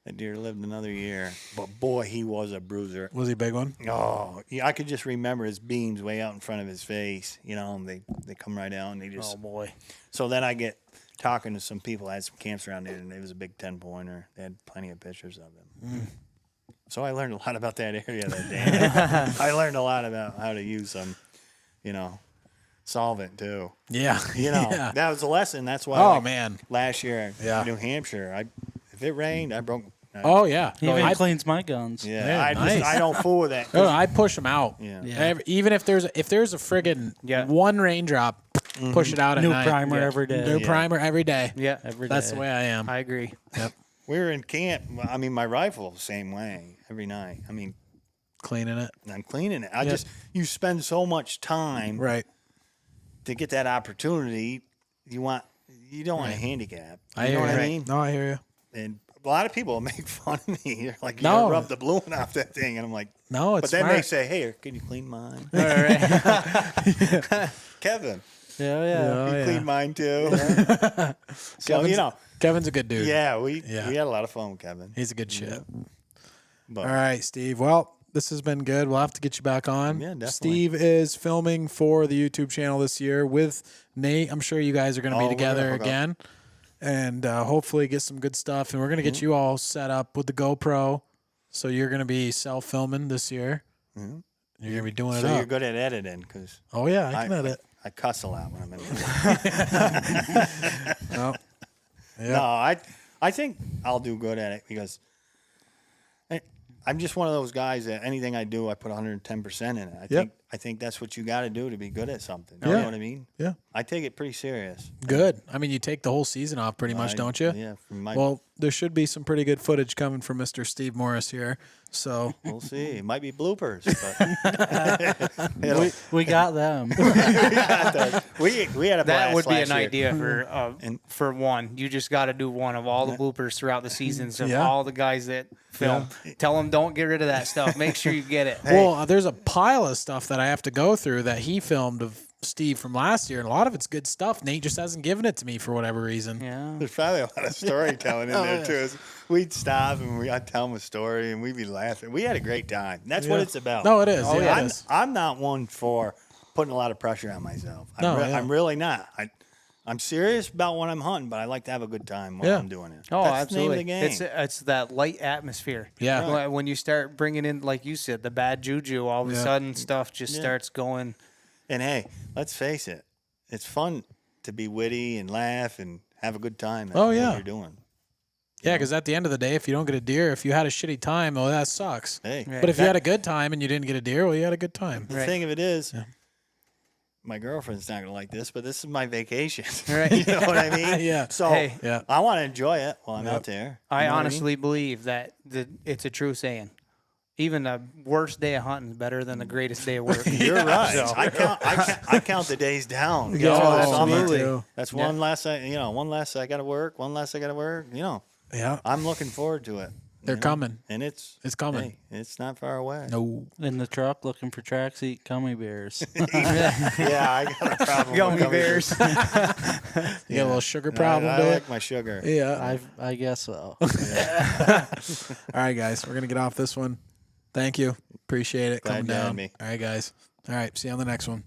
[SPEAKER 2] that deer lived another year. But boy, he was a bruiser.
[SPEAKER 1] Was he a big one?
[SPEAKER 2] Oh, yeah, I could just remember his beams way out in front of his face. You know, and they come right out, and they just.
[SPEAKER 5] Oh boy.
[SPEAKER 2] So then I get talking to some people. I had some camps around there, and it was a big 10-pointer. They had plenty of pictures of them. So I learned a lot about that area that day. I learned a lot about how to use some, solvent too.
[SPEAKER 1] Yeah. Yeah.
[SPEAKER 2] That was a lesson. That's why.
[SPEAKER 1] Oh man.
[SPEAKER 2] Last year,
[SPEAKER 1] Yeah.
[SPEAKER 2] in New Hampshire, if it rained, I broke.
[SPEAKER 1] Oh yeah.
[SPEAKER 4] He even
[SPEAKER 1] I,
[SPEAKER 4] cleans my guns.
[SPEAKER 2] Yeah,
[SPEAKER 1] nice.
[SPEAKER 2] I don't fool with that.
[SPEAKER 1] no, I push them out.
[SPEAKER 2] Yeah.
[SPEAKER 1] Even if there's a friggin'
[SPEAKER 5] Yeah.
[SPEAKER 1] one raindrop, push it out at
[SPEAKER 4] New
[SPEAKER 1] night.
[SPEAKER 4] primer
[SPEAKER 5] Yeah.
[SPEAKER 4] day.
[SPEAKER 1] New
[SPEAKER 2] Yeah.
[SPEAKER 1] primer every day.
[SPEAKER 5] Yeah.
[SPEAKER 4] Every
[SPEAKER 1] That's
[SPEAKER 4] day.
[SPEAKER 1] the way I am.
[SPEAKER 5] I agree.
[SPEAKER 2] We were in camp. I mean, my rifle, same way, every night. I mean,
[SPEAKER 1] Cleaning it.
[SPEAKER 2] I'm cleaning it. I
[SPEAKER 1] Yeah.
[SPEAKER 2] just, you spend so much time
[SPEAKER 1] Right.
[SPEAKER 2] to get that opportunity. You don't want a handicap. You
[SPEAKER 1] hear
[SPEAKER 2] know what
[SPEAKER 1] you.
[SPEAKER 2] I mean?
[SPEAKER 1] No, I hear you.
[SPEAKER 2] And a lot of people make fun of me. They're like, you
[SPEAKER 1] No.
[SPEAKER 2] rub the blue one off that thing. And I'm like,
[SPEAKER 1] No, it's
[SPEAKER 2] but then
[SPEAKER 1] smart.
[SPEAKER 2] they say, hey, can you clean mine?
[SPEAKER 5] All right.
[SPEAKER 2] Kevin,
[SPEAKER 4] Yeah, yeah.
[SPEAKER 1] Oh,
[SPEAKER 2] you
[SPEAKER 1] yeah.
[SPEAKER 2] clean mine too. So,
[SPEAKER 1] Kevin's- Kevin's a good dude.
[SPEAKER 2] yeah, we
[SPEAKER 1] Yeah.
[SPEAKER 2] had a lot of fun with Kevin.
[SPEAKER 1] He's a good shit.
[SPEAKER 2] But
[SPEAKER 1] All right, Steve. Well, this has been good. We'll have to get you back on.
[SPEAKER 2] Yeah, definitely.
[SPEAKER 1] Steve is filming for the YouTube channel this year with Nate. I'm sure you guys are going to
[SPEAKER 2] Oh,
[SPEAKER 1] be
[SPEAKER 2] we're gonna
[SPEAKER 1] together
[SPEAKER 2] hook up.
[SPEAKER 1] again and hopefully get some good stuff. And we're going to get you all set up with the GoPro. So you're going to be self-filming this year.
[SPEAKER 2] Mhm.
[SPEAKER 1] You're going to be doing
[SPEAKER 2] So
[SPEAKER 1] it
[SPEAKER 2] you're
[SPEAKER 1] up.
[SPEAKER 2] good at editing because
[SPEAKER 1] Oh, yeah. I can edit.
[SPEAKER 2] I cuss a lot when I'm in
[SPEAKER 1] No. Yeah.
[SPEAKER 2] No, I think I'll do good at it because I'm just one of those guys that anything I do, I put 110% in it. I think that's what you got to do to be good at something. You
[SPEAKER 1] Yeah.
[SPEAKER 2] know what I mean?
[SPEAKER 1] Yeah.
[SPEAKER 2] I take it pretty serious.
[SPEAKER 1] Good. I mean, you take the whole season off pretty much, don't you?
[SPEAKER 2] Yeah. From my,
[SPEAKER 1] Well, there should be some pretty good footage coming from Mr. Steve Morris here. So
[SPEAKER 2] we'll see. It might be bloopers, but
[SPEAKER 4] We got them.
[SPEAKER 2] we had a blast
[SPEAKER 3] That would be
[SPEAKER 2] last
[SPEAKER 3] an
[SPEAKER 2] year.
[SPEAKER 3] idea
[SPEAKER 2] And-
[SPEAKER 3] for one. You just got to do one of all the bloopers throughout the seasons of
[SPEAKER 1] Yeah.
[SPEAKER 3] all the guys that film. Tell them don't get rid of that stuff. Make sure you get it.
[SPEAKER 1] Well, there's a pile of stuff that I have to go through that he filmed of Steve from last year, and a lot of it's good stuff. Nate just hasn't given it to me for whatever reason.
[SPEAKER 3] Yeah.
[SPEAKER 2] There's probably a lot of storytelling in there too. We'd stop and I'd tell them a story and we'd be laughing. We had a great time. That's what
[SPEAKER 1] Yeah.
[SPEAKER 2] it's about.
[SPEAKER 1] No, it is.
[SPEAKER 2] Oh,
[SPEAKER 1] Yeah, it is.
[SPEAKER 2] I'm not one for putting a lot of pressure on myself.
[SPEAKER 1] No, yeah.
[SPEAKER 2] I'm really not. I'm serious about when I'm hunting, but I like to have a good time while
[SPEAKER 1] Yeah.
[SPEAKER 2] I'm doing it.
[SPEAKER 3] Oh,
[SPEAKER 2] That's
[SPEAKER 3] absolutely.
[SPEAKER 2] the name of the game.
[SPEAKER 3] It's that light atmosphere.
[SPEAKER 1] Yeah.
[SPEAKER 3] When you start bringing in, like you said, the bad juju, all of a
[SPEAKER 1] Yeah.
[SPEAKER 3] sudden stuff just
[SPEAKER 2] Yeah.
[SPEAKER 3] starts going.
[SPEAKER 2] And hey, let's face it, it's fun to be witty and laugh and have a good time at
[SPEAKER 1] Oh,
[SPEAKER 2] what
[SPEAKER 1] yeah.
[SPEAKER 2] you're doing.
[SPEAKER 1] Yeah, because at the end of the day, if you don't get a deer, if you had a shitty time, well, that sucks.
[SPEAKER 2] Hey,
[SPEAKER 3] Right.
[SPEAKER 1] But if you had a good time and you didn't get a deer, well, you had a good time.
[SPEAKER 2] the
[SPEAKER 3] Right.
[SPEAKER 2] thing of it is, my girlfriend's not gonna like this, but this is my vacation.
[SPEAKER 3] Right.
[SPEAKER 2] You know what I mean?
[SPEAKER 1] Yeah.
[SPEAKER 2] So
[SPEAKER 3] Hey.
[SPEAKER 1] Yeah.
[SPEAKER 2] I want to enjoy it while I'm out there.
[SPEAKER 3] I
[SPEAKER 2] You know what
[SPEAKER 3] honestly believe that it's a true saying. Even the worst day of hunting is better than the greatest day of work.
[SPEAKER 2] You're right.
[SPEAKER 3] So-
[SPEAKER 2] I count the days down.
[SPEAKER 3] Yeah,
[SPEAKER 2] That's what
[SPEAKER 3] absolutely.
[SPEAKER 2] summer.
[SPEAKER 1] Me too.
[SPEAKER 2] That's
[SPEAKER 3] Yeah.
[SPEAKER 2] one less. One less I got to work. One less I got to work.
[SPEAKER 1] Yeah.
[SPEAKER 2] I'm looking forward to it.
[SPEAKER 1] They're coming.
[SPEAKER 2] And it's
[SPEAKER 1] coming.
[SPEAKER 2] Hey, it's not far away.
[SPEAKER 1] No.
[SPEAKER 4] In the truck looking for tracksuit gummy bears.
[SPEAKER 2] Yeah, I got a problem.
[SPEAKER 5] Gummy
[SPEAKER 2] with
[SPEAKER 5] bears.
[SPEAKER 1] You got a little sugar problem,
[SPEAKER 2] I
[SPEAKER 1] do you?
[SPEAKER 2] like my sugar.
[SPEAKER 1] Yeah.
[SPEAKER 4] I guess so.
[SPEAKER 1] All right, guys. We're going to get off this one. Thank you. Appreciate it
[SPEAKER 2] Glad
[SPEAKER 1] coming
[SPEAKER 2] you had
[SPEAKER 1] down.
[SPEAKER 2] me.
[SPEAKER 1] All right, guys. All right. See you on the next one.